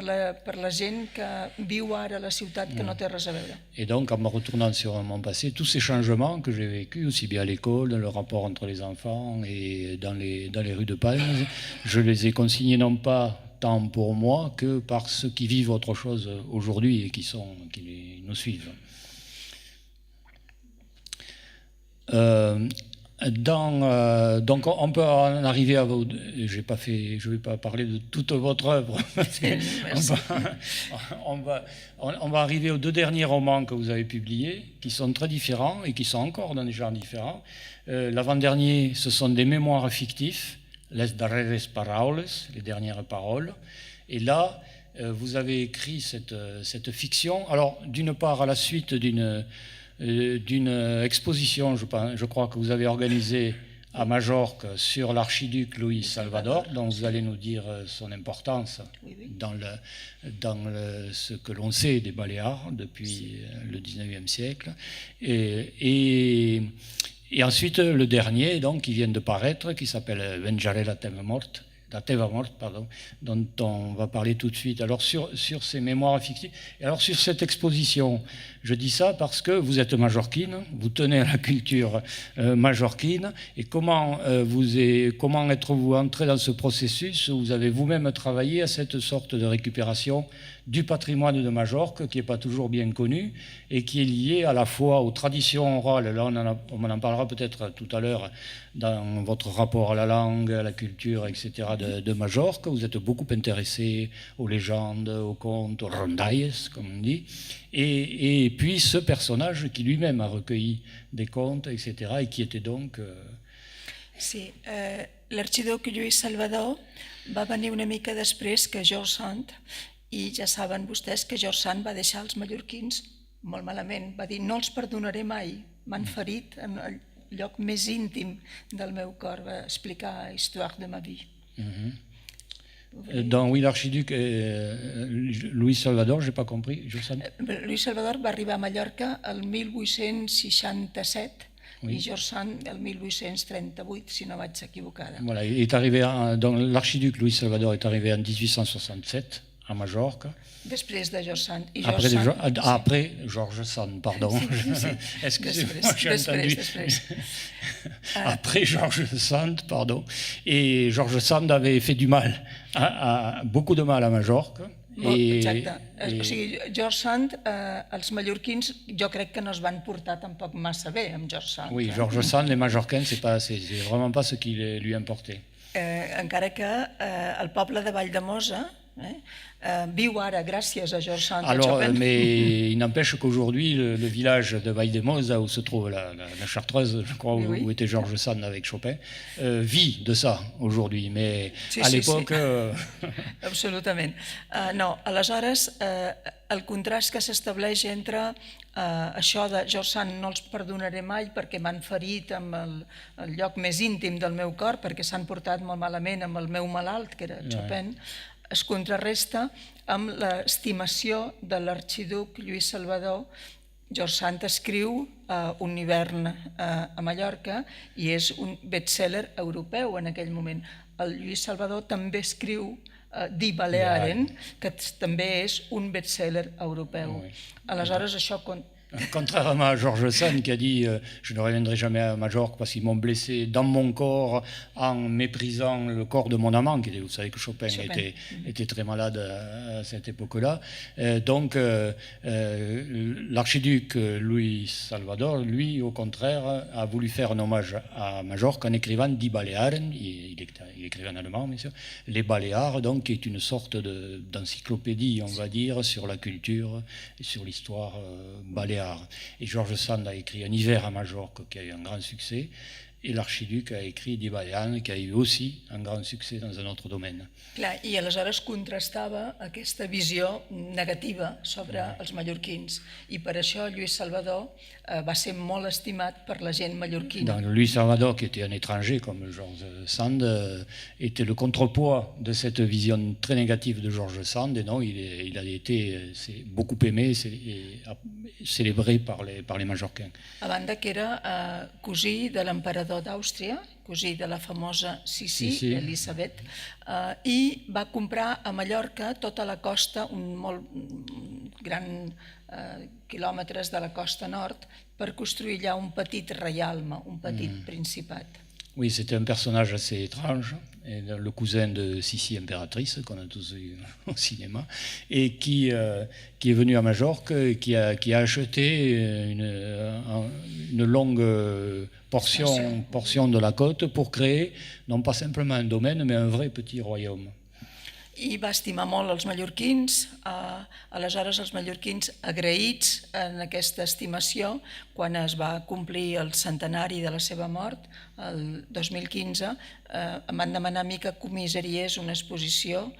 la gent que viu ara a la ciutat, que no té res a veure. Et donc, en me retournant sur mon passé, tous ces changements que j'ai vécus, aussi bien à l'école, dans le rapport entre les enfants et dans les rues de Palme, je les ai consignés non pas tant pour moi que par ceux qui vivent autre chose aujourd'hui et qui nous suivent. Donc on peut en arriver à vous. Je ne vais pas parler de toute votre œuvre. On va arriver aux 2 derniers romans que vous avez publiés, qui sont très différents et qui sont encore dans des genres différents. L'avant-dernier, ce sont des mémoires fictifs, Les darreres paraules, les dernières paroles. Et là, vous avez écrit cette fiction. Alors, d'une part, à la suite d'une exposition, je crois que vous avez organisée à Majorque sur l'archiduc Luis Salvador, dont vous allez nous dire son importance dans ce que l'on sait des Baléares depuis le 19e siècle. Et ensuite, le dernier, donc, qui vient de paraître, qui s'appelle Venjaré la Teva Morte, dont on va parler tout de suite. Alors, sur ces mémoires fictives, et alors sur cette exposition, je dis ça parce que vous êtes majorquine, vous tenez à la culture majorquine, et comment êtes-vous entré dans ce processus où vous avez vous-même travaillé à cette sorte de récupération du patrimoine de Majorque, qui n'est pas toujours bien connu, et qui est lié à la fois aux traditions orales, là on en parlera peut-être tout à l'heure, dans votre rapport à la langue, à la culture, etc. de Majorque. Vous êtes beaucoup intéressé aux légendes, aux contes, aux rondalles, comme on dit, et puis ce personnage qui lui-même a recueilli des contes, etc., et qui était donc... Sí, l'arxiduc Lluís Salvador va venir una mica després que George Sand, i ja saben vostès que George Sand va deixar els mallorquins molt malament. Va dir, no els perdonaré mai, m'han ferit en el lloc més íntim del meu cor, va explicar Histoire de ma vie. Dans Oui, l'archiduc Luis Salvador, je n'ai pas compris. Luis Salvador va arribar a Mallorca el 1867 i George Sand el 1838, si no vaig equivocada. Voilà, donc l'archiduc Luis Salvador est arrivé en 1867 à Majorque. Després de George Sand. Après George Sand, pardon. Excusez-moi, j'ai entendu. Après George Sand, pardon. Et George Sand avait fait du mal, beaucoup de mal à Majorque. Exacte. O sigui, George Sand, els mallorquins, jo crec que no es van portar tampoc massa bé amb George Sand. Oui, George Sand, les Majorcains, c'est vraiment pas ce qui lui importait. Encara que el poble de Valldemossa viu ara gràcies a George Sand. Alors, mais il n'empêche qu'aujourd'hui, le village de Valldemossa, où se trouve la Chartreuse, je crois, où était George Sand avec Chopin, vit de ça aujourd'hui, mais à l'époque... Absolutament. No, aleshores, el contrast que s'estableix entre això de George Sand no els perdonaré mai perquè m'han ferit amb el lloc més íntim del meu cor, perquè s'han portat molt malament amb el meu malalt, que era Chopin, es contrarresta amb l'estimació de l'arxiduc Lluís Salvador. George Sand escriu Un hivern a Mallorca i és un best-seller europeu en aquell moment. El Lluís Salvador també escriu Die Balearen, que també és un best-seller europeu. Aleshores, això... Contrairement à George Sand qui a dit je ne reviendrai jamais à Majorque parce qu'ils m'ont blessé dans mon corps en méprisant le corps de mon amant, vous savez que Chopin était très malade à cette époque-là. Donc l'archiduc Luis Salvador, lui, au contraire, a voulu faire un hommage à Majorque en écrivant Die Balearen, il écrivait en allemand, bien sûr, les Baléares, donc, qui est une sorte d'encyclopédie, on va dire, sur la culture et sur l'histoire baléare. Et George Sand a écrit Un hiver à Majorque qui a eu un grand succès. et l'archiduc a écrit Dibayan, qui a eu aussi un grand succès dans un autre domaine. Clar, i aleshores contrastava aquesta visió negativa sobre els mallorquins i per això Lluís Salvador va ser molt estimat per la gent mallorquina. Donc, Louis Salvador, qui était un étranger comme George Sand, était le contrepoids de cette vision très négative de George Sand, et non, il a été beaucoup aimé et célébré par les Majorquins. A banda que era cosí de l'emperador d'Àustria, cosí de la famosa Sissi, Elisabet, i va comprar a Mallorca tota la costa, un molt gran quilòmetres de la costa nord, per construir allà un petit reialme, un petit principat. Oui, c'était un personnage assez étrange, le cousin de Sissi impératrice, qu'on a tous vu au cinéma, et qui est venu à Majorque, qui a acheté une longue portion de la côte pour créer, non pas simplement un domaine, mais un vrai petit royaume. I va estimar molt els mallorquins, aleshores els mallorquins agraïts en aquesta estimació, quan es va complir el centenari de la seva mort, el 2015, em van demanar a mi que comissariés una exposició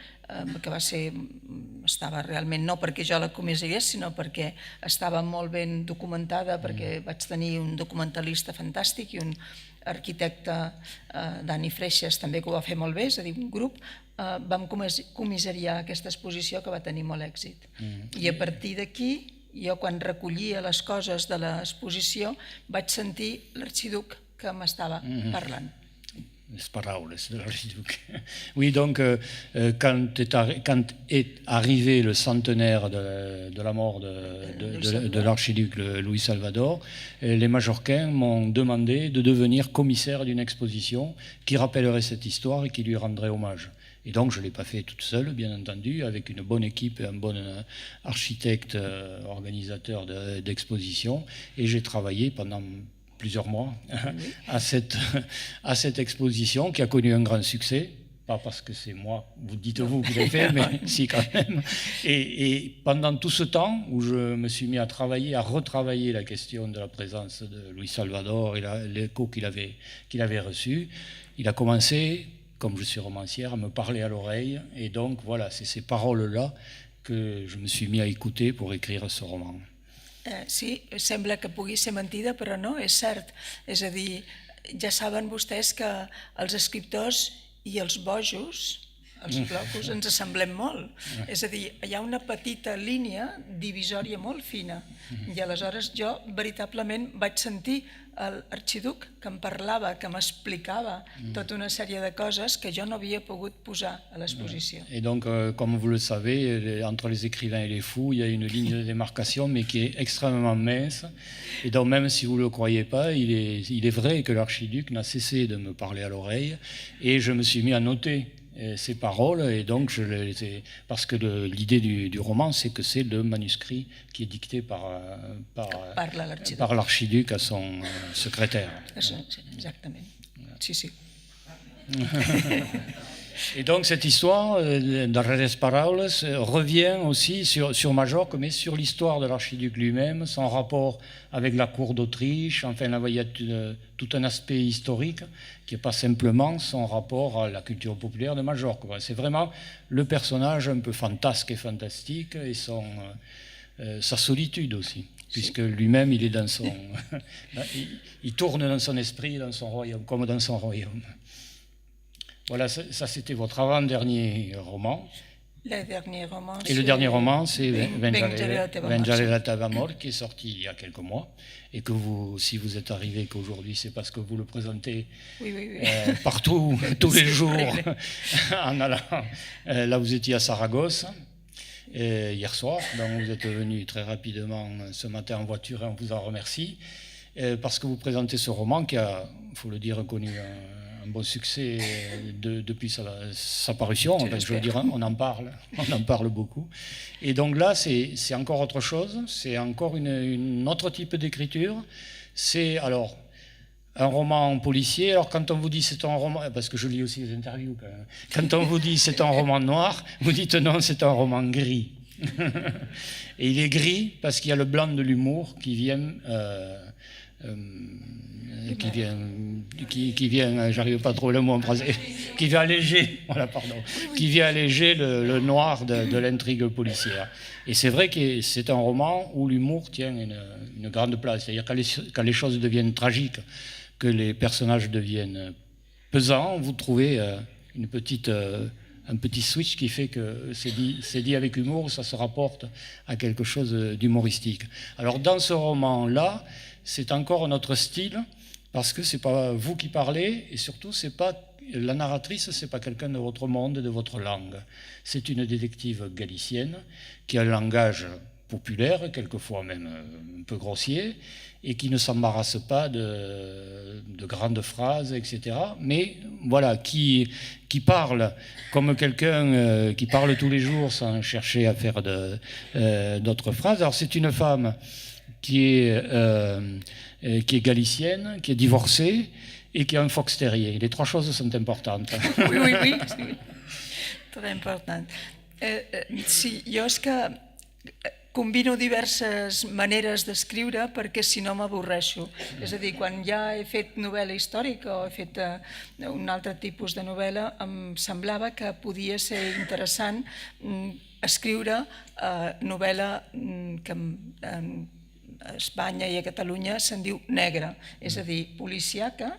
que estava realment, no perquè jo la comissariés, sinó perquè estava molt ben documentada, perquè vaig tenir un documentalista fantàstic i un arquitecte, Dani Freixas, també que ho va fer molt bé, és a dir, un grup, vam comissariar aquesta exposició que va tenir molt èxit. I a partir d'aquí, jo quan recollia les coses de l'exposició vaig sentir l'arxiduc que m'estava parlant. Les paroles de l'archiduc. Oui, donc quand est arrivé le centenaire de la mort de l'archiduc Louis Salvador, les Majorquins m'ont demandé de devenir commissaire d'une exposition qui rappellerait cette histoire et qui lui rendrait hommage. Et donc je ne l'ai pas fait toute seule, bien entendu, avec une bonne équipe et un bon architecte organisateur d'exposition. Et j'ai travaillé pendant plusieurs mois à cette exposition qui a connu un grand succès, pas parce que c'est moi, vous dites-vous qui l'avez fait, mais si quand même. Et pendant tout ce temps où je me suis mis à retravailler la question de la présence de Louis Salvador et l'écho qu'il avait reçu, il a commencé, comme je suis romancière, à me parler à l'oreille. Et donc voilà, c'est ces paroles-là que je me suis mis à écouter pour écrire ce roman. Sí, sembla que pugui ser mentida, però no, és cert. És a dir, ja saben vostès que els escriptors i els bojos, els locos, ens assemblem molt. És a dir, hi ha una petita línia divisòria molt fina. I aleshores jo veritablement vaig sentir l'arxiduc que em parlava, que m'explicava tota una sèrie de coses que jo no havia pogut posar a l'exposició. Et donc, comme vous le savez, entre les écrivains et les fous, il y a une ligne de démarcation, mais qui est extrêmement mince. Et donc, même si vous ne le croyez pas, il est vrai que l'archiduc n'a cessé de me parler à l'oreille, et je me suis mis à noter ces paroles, et donc parce que l'idée du roman, c'est que c'est le manuscrit qui est dicté par l'archiduc à son secrétaire. Exactement. Sí, sí. Et donc cette histoire, d'Arrêtes Paroles, revient aussi sur Majorque, mais sur l'histoire de l'archiduc lui-même, son rapport avec la cour d'Autriche, enfin là, il y a tout un aspect historique qui n'est pas simplement son rapport à la culture populaire de Majorque. C'est vraiment le personnage un peu fantasque et fantastique et sa solitude aussi, puisque lui-même il est dans son... il tourne dans son esprit, dans son royaume, comme dans son royaume. Voilà, ça c'était votre avant-dernier roman. Le dernier roman, et le dernier roman, c'est Vengere la teva mort, qui est sorti il y a quelques mois. Et que vous, si vous êtes arrivé qu'aujourd'hui, c'est parce que vous le présentez partout, tous les jours, en allant. Là, vous étiez à Saragosse hier soir, donc vous êtes venu très rapidement ce matin en voiture et on vous en remercie. Parce que vous présentez ce roman qui a, il faut le dire, connu un bon succès depuis sa parution. Enfin, je veux dire, on en parle beaucoup. Et donc là, c'est encore autre chose, c'est encore un autre type d'écriture. C'est alors un roman policier. Alors quand on vous dit c'est un roman, parce que je lis aussi les interviews quand même, quand on vous dit c'est un roman noir, vous dites non, c'est un roman gris. Et il est gris parce qu'il y a le blanc de l'humour qui vient qui vient, j'arrive pas à trouver le mot en français, qui vient alléger, voilà, pardon, qui vient alléger le noir de l'intrigue policière. Et c'est vrai que c'est un roman où l'humour tient une grande place. C'est-à-dire quand les choses deviennent tragiques, que les personnages deviennent pesants, vous trouvez un petit switch qui fait que c'est dit avec humour, ça se rapporte à quelque chose d'humoristique. Alors dans ce roman-là, c'est encore notre style, parce que c'est pas vous qui parlez, et surtout c'est pas la narratrice, c'est pas quelqu'un de votre monde, de votre langue. C'est une détective galicienne qui a un langage populaire, quelquefois même un peu grossier, et qui ne s'embarrasse pas de grandes phrases, etc. Mais voilà, qui parle comme quelqu'un qui parle tous les jours sans chercher à faire d'autres phrases. Alors c'est une femme qui est galicienne, qui est divorcée et qui a un fox terrier. Les trois choses sont importantes. Oui, très important. Sí, jo és que combino diverses maneres d'escriure perquè si no m'avorreixo. És a dir, quan ja he fet novel·la històrica o he fet un altre tipus de novel·la, em semblava que podia ser interessant escriure novel·la que a Espanya i a Catalunya se'n diu negra, és a dir, policíaca,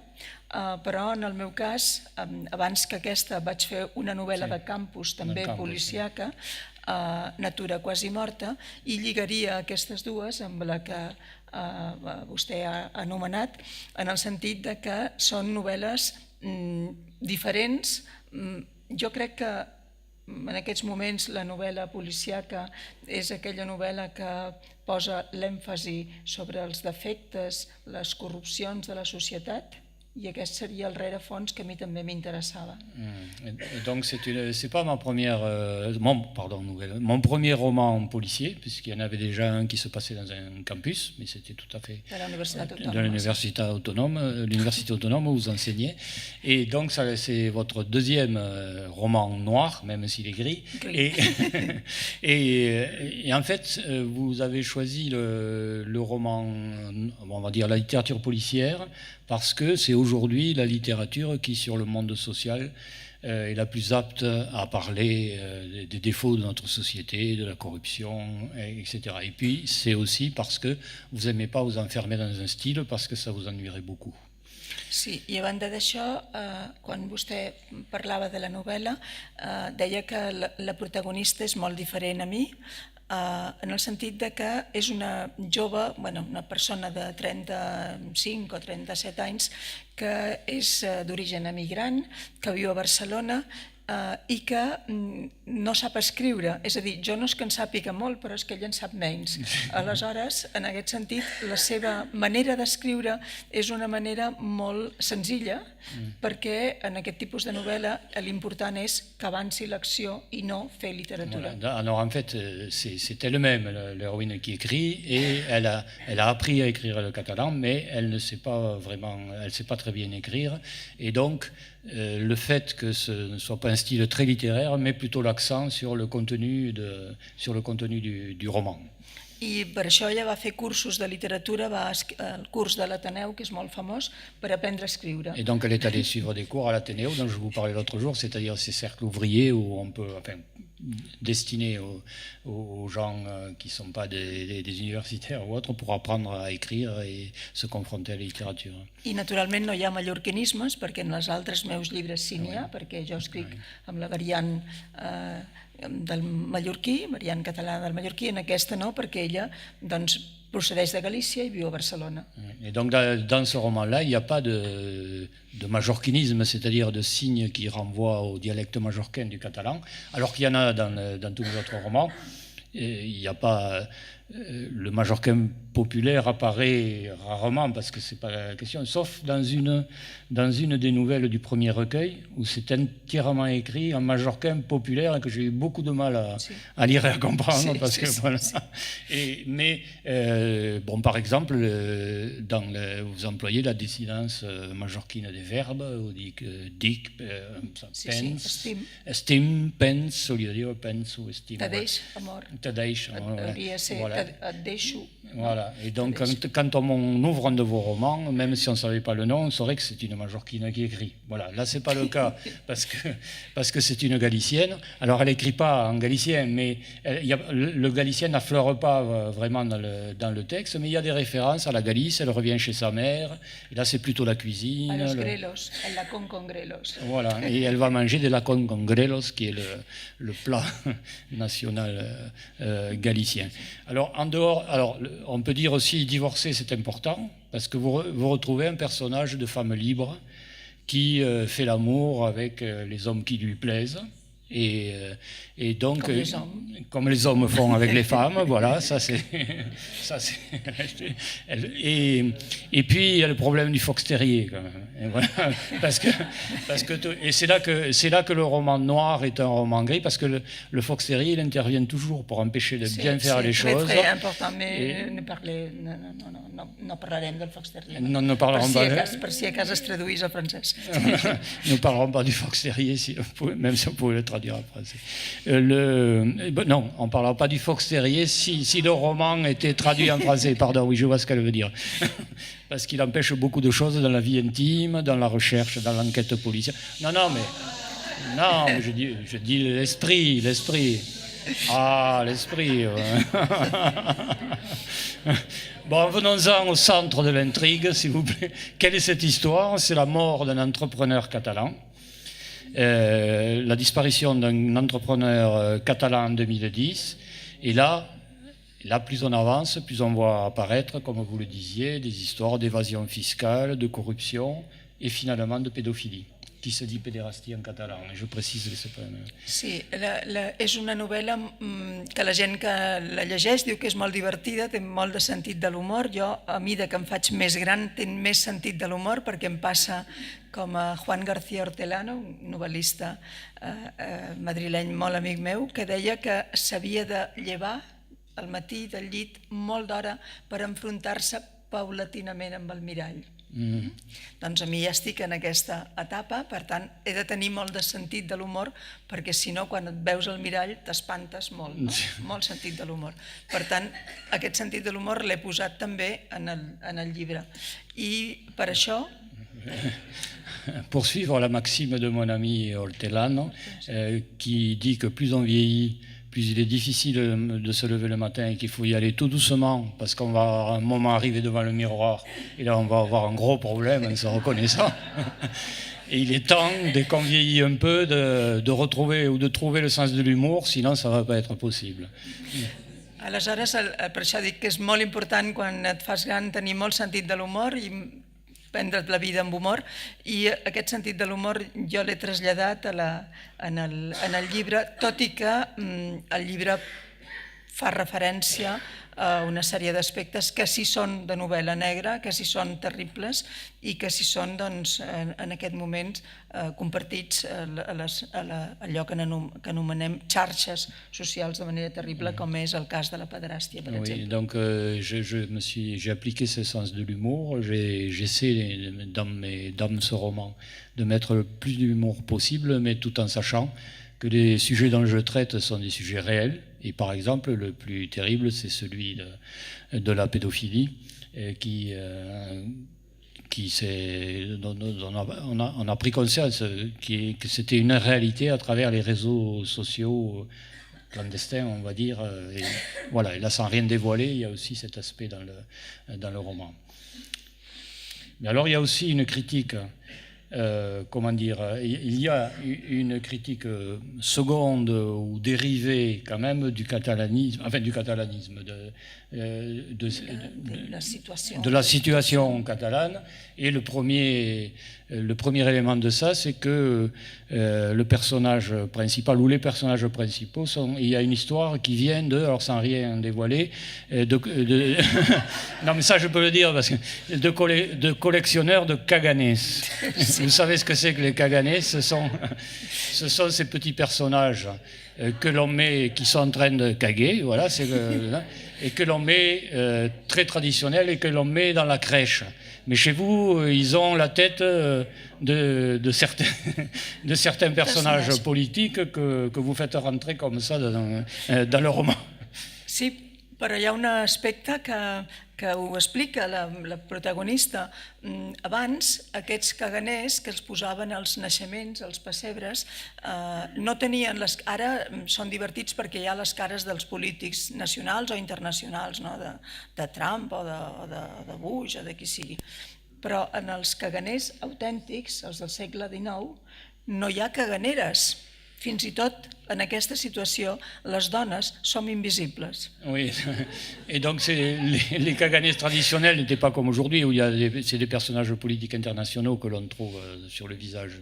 però en el meu cas, abans que aquesta vaig fer una novel·la de campus també policíaca, Natura quasi morta, i lligaria aquestes dues amb la que vostè ha anomenat, en el sentit de que són novel·les diferents. Jo crec que en aquests moments la novel·la policíaca és aquella novel·la que posa l'èmfasi sobre els defectes, les corrupcions de la societat, i aquest seria el rerefons que a mi també m'interessava. Donc c'est pas ma première, mon premier roman policier, puisqu'il y en avait déjà un qui se passait dans un campus, mais c'était tout à fait de l'université autonome où vous enseignez. Et donc c'est votre deuxième roman noir, même s'il est gris. Et en fait, vous avez choisi le roman, on va dire la littérature policière, parce que c'est aujourd'hui la littérature qui, sur le monde social, est la plus apte à parler des défauts de notre société, de la corruption, etc. Et puis, c'est aussi parce que vous n'aimez pas vous enfermer dans un style, parce que ça vous ennuierait beaucoup. Sí, i a banda d'això, quan vostè parlava de la novel·la, deia que la protagonista és molt diferent a mi, en el sentit de que és una jove, una persona de 35 o 37 anys que és d'origen emigrant, que viu a Barcelona i que no sap escriure. És a dir, jo no és que en sàpiga molt, però és que ell en sap menys. Aleshores, en aquest sentit, la seva manera d'escriure és una manera molt senzilla, perquè en aquest tipus de novel·la l'important és que avanci l'acció i no fer literatura. Alors en fait, c'est elle-même l'héroïne qui écrit, et elle a appris à écrire le catalan, mais elle ne sait pas vraiment, elle ne sait pas très bien écrire, et donc le fait que ce ne soit pas un style très littéraire, met plutôt l'accent sur le contenu du roman. I per això ella va fer cursos de literatura, el curs de l'Ateneu, que és molt famós, per aprendre a escriure. Et donc elle est allée suivre des cours à l'Ateneu, dont je vous parlais l'autre jour, c'est-à-dire ces cercles ouvriers où on peut, destinés aux gens qui ne sont pas des universitaires ou autres, pour apprendre à écrire et se confronter à la littérature. I naturalment no hi ha mallorquinismes, perquè en els altres meus llibres sí n'hi ha, perquè jo escric amb la variant del mallorquí, variant catalana del mallorquí, en aquesta no, perquè ella procedeix de Galícia i viu a Barcelona. Et donc dans ce roman-là, il n'y a pas de majorquinisme, c'est-à-dire de signes qui renvoient au dialecte majorquin du catalan, alors qu'il y en a dans tous les autres romans. Il n'y a pas... Le majorquin populaire apparaît rarement, parce que ce n'est pas la question, sauf dans une des nouvelles du premier recueil, où c'est entièrement écrit en majorquin populaire, et que j'ai eu beaucoup de mal à lire et à comprendre. Mais par exemple, vous employez la décidence majorquine des verbes, vous dites dic, pens, estim, pens, au lieu de dire pens ou estim. T'adeix, amor. T'adeix, amor. Hauria de ser Et deixo. Voilà. Et donc, quand on ouvre un de vos romans, même si on ne savait pas le nom, on saurait que c'est une Majorquine qui écrit. Voilà. Là, ce n'est pas le cas, parce que c'est une Galicienne. Alors, elle n'écrit pas en galicien, mais le galicien n'affleure pas vraiment dans le texte, mais il y a des références à la Galice. Elle revient chez sa mère. Et là, c'est plutôt la cuisine. A los grelos, el lacón con grelos. Voilà. Et elle va manger des lacón con grelos, qui est le plat national galicien. Alors, en dehors... on peut dire aussi divorcer, c'est important, parce que vous retrouvez un personnage de femme libre qui fait l'amour avec les hommes qui lui plaisent. Et donc, comme les hommes font avec les femmes, voilà, ça c'est et puis il y a le problème du fox terrier quand même. Et voilà, parce que c'est là que le roman noir est un roman gris, parce que le fox terrier, il intervient toujours pour empêcher de bien faire les choses. C'est très important, mais no parlarem del fox terrier. Ne parlerons pas. Per si a cas es traduís al francès. Nous ne parlerons pas du fox terrier, même si on pouvait le traduire en français. Non, on ne parlera pas du fox terrier si le roman était traduit en français. Pardon, oui, je vois ce qu'elle veut dire. Parce qu'il empêche beaucoup de choses dans la vie intime, dans la recherche, dans l'enquête policière. Non, mais je dis l'esprit. Ah, l'esprit. Bon, venons-en au centre de l'intrigue, s'il vous plaît. Quelle est cette histoire? C'est la mort d'un entrepreneur catalan. La disparition d'un entrepreneur catalan en 2010. Et là, plus on avance, plus on voit apparaître, comme vous le disiez, des histoires d'évasion fiscale, de corruption et finalement de pédophilie, qui se dit pédérastie en català. Je précise que c'est pas... Sí, és una novel·la que la gent que la llegeix diu que és molt divertida, té molt de sentit de l'humor. Jo, a mesura que em faig més gran, tinc més sentit de l'humor, perquè em passa com a Juan García Hortelano, un novel·lista madrileny molt amic meu, que deia que s'havia de llevar al matí del llit molt d'hora per enfrontar-se paulatinament amb el mirall. Doncs a mi ja estic en aquesta etapa, per tant he de tenir molt de sentit de l'humor, perquè si no quan et veus al mirall t'espantes molt, no? Molt sentit de l'humor. Per tant, aquest sentit de l'humor l'he posat també en el llibre. I per això... Pour suivre la maxime de mon ami Hortelano, qui dit que plus on vieillit, plus il est difficile de se lever le matin et qu'il faut y aller tout doucement, parce qu'on va à un moment arriver devant le miroir et là on va avoir un gros problème en se reconnaissant. Et il est temps, dès qu'on vieillit un peu, de retrouver ou de trouver le sens de l'humour, sinon ça ne va pas être possible. Aleshores, per això dic que és molt important quan et fas gran tenir molt sentit de l'humor i prendre't la vida amb humor, i aquest sentit de l'humor jo l'he traslladat en el llibre, tot i que el llibre fa referència a una sèrie d'aspectes que sí són de novel·la negra, que sí són terribles i que sí són en aquest moment compartits allò que anomenem xarxes socials de manera terrible, com és el cas de la pederàstia, per exemple. Oui, donc j'ai appliqué ce sens de l'humour. J'essaie dans ce roman de mettre le plus d'humour possible, mais tout en sachant que les sujets dont je traite sont des sujets réels. Et par exemple, le plus terrible, c'est celui de la pédophilie, dont on a pris conscience que c'était une réalité à travers les réseaux sociaux clandestins, on va dire. Et voilà, et là, sans rien dévoiler, il y a aussi cet aspect dans le roman. Mais alors, il y a aussi une critique. Comment dire, il y a une critique seconde ou dérivée quand même du catalanisme, de la situation catalane. Et le premier élément de ça, c'est que le personnage principal ou les personnages principaux il y a une histoire qui vient alors sans rien dévoiler, non mais ça je peux le dire parce que de collectionneurs de caganes. Vous savez ce que c'est que les caganes? Ce sont ces petits personnages que l'on met, qui sont en train de caguer, voilà, et que l'on met très traditionnel et que l'on met dans la crèche. Mais chez vous, ils ont la tête de certains personnages politiques que vous faites rentrer comme ça dans le roman. Sí, Però hi ha un aspecte que ho explica la protagonista. Abans, aquests caganers que els posaven als naixements, als pessebres, no tenien ara són divertits perquè hi ha les cares dels polítics nacionals o internacionals, no? de Trump o de Bush o de qui sigui. Però en els caganers autèntics, els del segle XIX, no hi ha caganeres. Fins i tot en aquesta situació les dones som invisibles. Oui, et donc les Kaganès traditionnels n'étaient pas comme aujourd'hui où c'est des personnages politiques internationaux que l'on trouve sur le visage.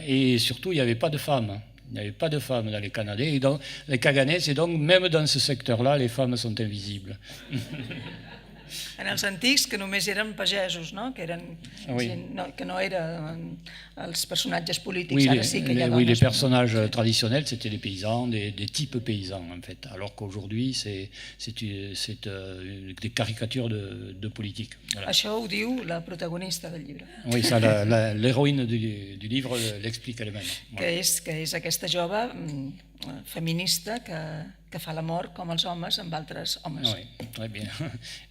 Et surtout, il n'y avait pas de femmes. Il n'y avait pas de femmes dans les Canadais. Et donc, les Kaganès, et donc même dans ce secteur-là, les femmes sont invisibles. En els antics, que només eren pagesos, no? Que no eren els personatges polítics. Oui, Ara sí que hi ha dones. Oui, les personnages traditionnels, c'était les paysans, des types paysans, en fait. Alors qu'aujourd'hui, c'est des caricatures de politique. Voilà. Això ho diu la protagonista del llibre. Oui, ça, l'héroïne du livre l'explique elle-même. Voilà. Que és aquesta jove feminista que fa l'amor com els homes amb altres homes. Oui, très bien.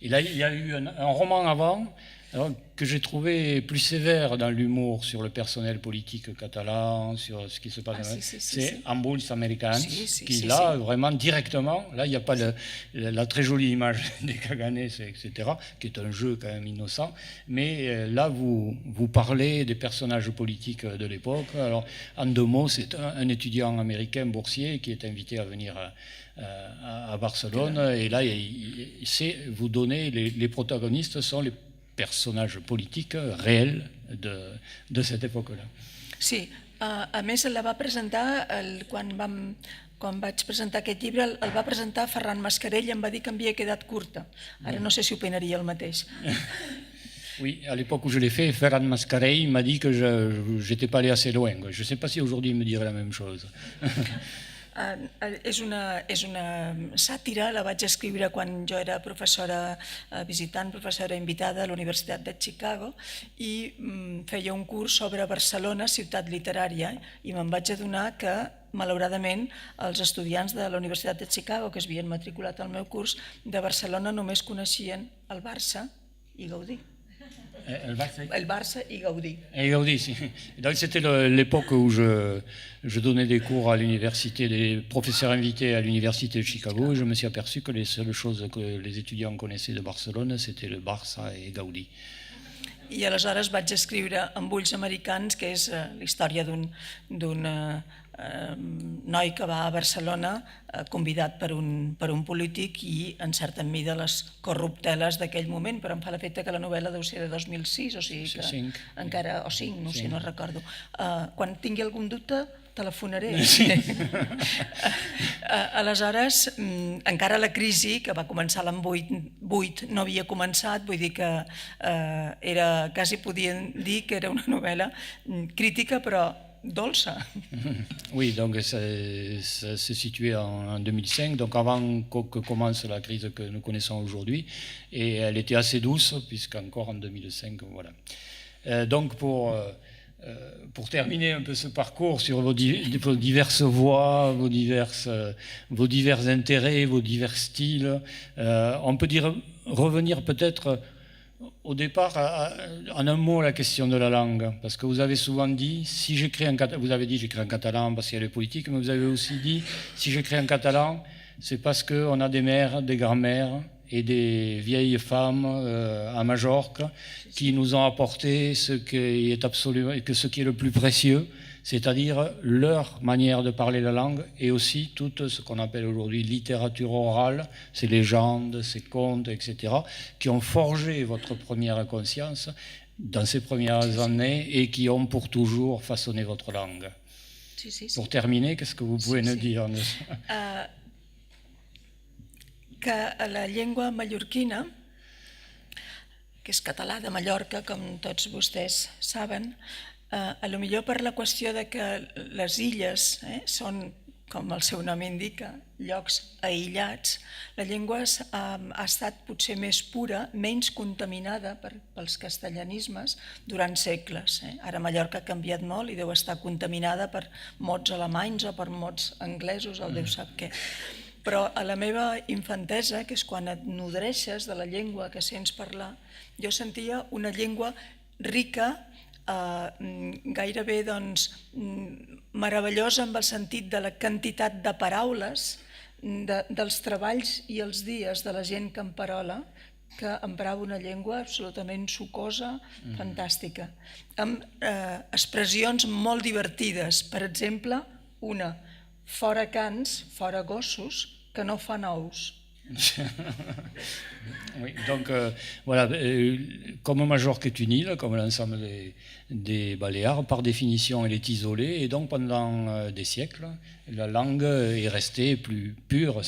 Et là, il y a eu un roman avant que j'ai trouvé plus sévère dans l'humour sur le personnel politique catalan, sur ce qui se passe. C'est Ambulls Americans, qui là, vraiment directement, là, il n'y a pas la très jolie image des Kaganès, etc., qui est un jeu quand même innocent, mais là, vous parlez des personnages politiques de l'époque. Alors, en 2 mots, c'est un étudiant américain boursier qui est invité à venir à Barcelone, et là, vous donnez, les protagonistes sont les personnages politiques réels de cette époque-là. Sí, a més la va presentar, quan vaig presentar aquest llibre, el va presentar Ferran Mascarell i em va dir que em havia quedat curta. Ara no sé si opinaria el mateix. Oui, à l'époque où je l'ai fait, Ferran Mascarell m'a dit que je n'étais pas allé assez loin. Je ne sais pas si aujourd'hui il me dirait la même chose. És una sàtira, la vaig escriure quan jo era professora visitant, professora invitada a la Universitat de Chicago, i feia un curs sobre Barcelona, ciutat literària, i me'n vaig adonar que, malauradament, els estudiants de la Universitat de Chicago que es havien matriculat al meu curs de Barcelona només coneixien el Barça i Gaudí. El Barça i Gaudí. Et Gaudí, si. Donc c'était l'époque où je donnais des cours à l'université, des professeurs invités à l'université de Chicago, et je me suis aperçu que les seules choses que les étudiants connaissaient de Barcelone, c'était le Barça et Gaudí. I aleshores vaig escriure Ambulls Americans, que és la història d'un noi que va a Barcelona convidat per un polític i en certa mida les corrupteles d'aquell moment, però em fa l'efecte que la novel·la deu ser de 2006, o sigui que encara, o 5, no sé, no recordo. Quan tingui algun dubte telefonaré. Aleshores, encara la crisi, que va començar l'any 8, no havia començat, vull dir que quasi podien dir que era una novel·la crítica, però dolça. Oui, donc ça s'est situé en 2005, donc avant que commence la crise que nous connaissons aujourd'hui, et elle était assez douce, puisqu'encore en 2005, voilà. Donc pour terminer un peu ce parcours sur vos diverses voix, vos divers intérêts, vos divers styles, on peut revenir peut-être au départ, en un mot, la question de la langue, parce que vous avez souvent dit, si j'écris en catalan, vous avez dit j'écris en catalan parce qu'il y a les politiques, mais vous avez aussi dit, si j'écris en catalan, c'est parce qu'on a des mères, des grands-mères et des vieilles femmes à Majorque qui nous ont apporté ce qui est le plus précieux, c'est-à-dire leur manière de parler la langue et aussi tout ce qu'on appelle aujourd'hui littérature orale, ces légendes, ces contes, etc., qui ont forgé votre première conscience dans ces premières années et qui ont pour toujours façonné votre langue. Sí. Pour terminer, qu'est-ce que vous pouvez nous dire? Que la llengua mallorquina, que és català de Mallorca, com tots vostès saben, a lo millor per la qüestió de que les illes són, com el seu nom indica, llocs aïllats, la llengua ha estat potser més pura, menys contaminada pels castellanismes durant segles. Ara Mallorca ha canviat molt i deu estar contaminada per mots alemanys o per mots anglesos, el Déu sap què. Però a la meva infantesa, que és quan et nodreixes de la llengua que sents parlar, jo sentia una llengua rica, gairebé meravellosa en el sentit de la quantitat de paraules, dels treballs i els dies de la gent que emperola, que emprava una llengua absolutament sucosa, fantàstica, amb expressions molt divertides. Per exemple, una: fora cans, fora gossos, que no fan ous. Oui, donc voilà, comme Majorque est une île, comme l'ensemble des Baléares, par définition elle est isolée, et donc pendant des siècles, la langue est restée plus pure,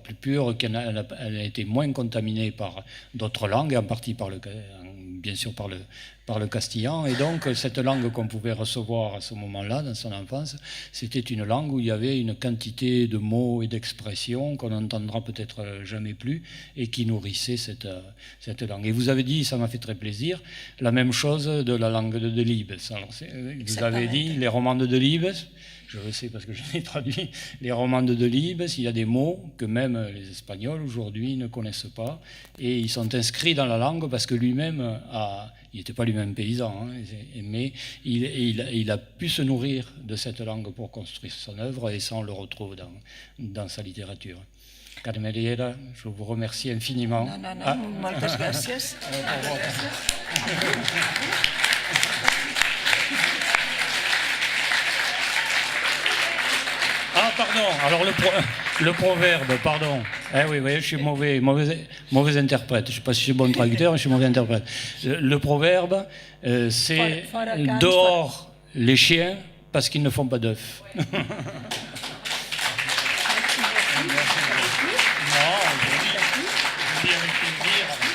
plus pure qu'elle a été moins contaminée par d'autres langues, en partie bien sûr par le castillan, et donc cette langue qu'on pouvait recevoir à ce moment-là, dans son enfance, c'était une langue où il y avait une quantité de mots et d'expressions qu'on n'entendra peut-être jamais plus, et qui nourrissait cette langue. Et vous avez dit, ça m'a fait très plaisir, la même chose de la langue de Delibes. Vous avez dit les romans de Delibes. Je le sais parce que je l'ai traduit, les romans de Delibes, il y a des mots que même les Espagnols aujourd'hui ne connaissent pas, et ils sont inscrits dans la langue parce que lui-même, il n'était pas lui-même paysan, mais il a pu se nourrir de cette langue pour construire son œuvre, et ça on le retrouve dans sa littérature. Carme Riera, je vous remercie infiniment. Non, moltes gràcies. Ah, pardon, alors le proverbe, pardon. Oui, je suis mauvais interprète. Je ne sais pas si je suis bon traducteur, mais je suis mauvais interprète. Le proverbe, c'est « dehors les chiens parce qu'ils ne font pas d'œufs ». Non, je dis avec plaisir.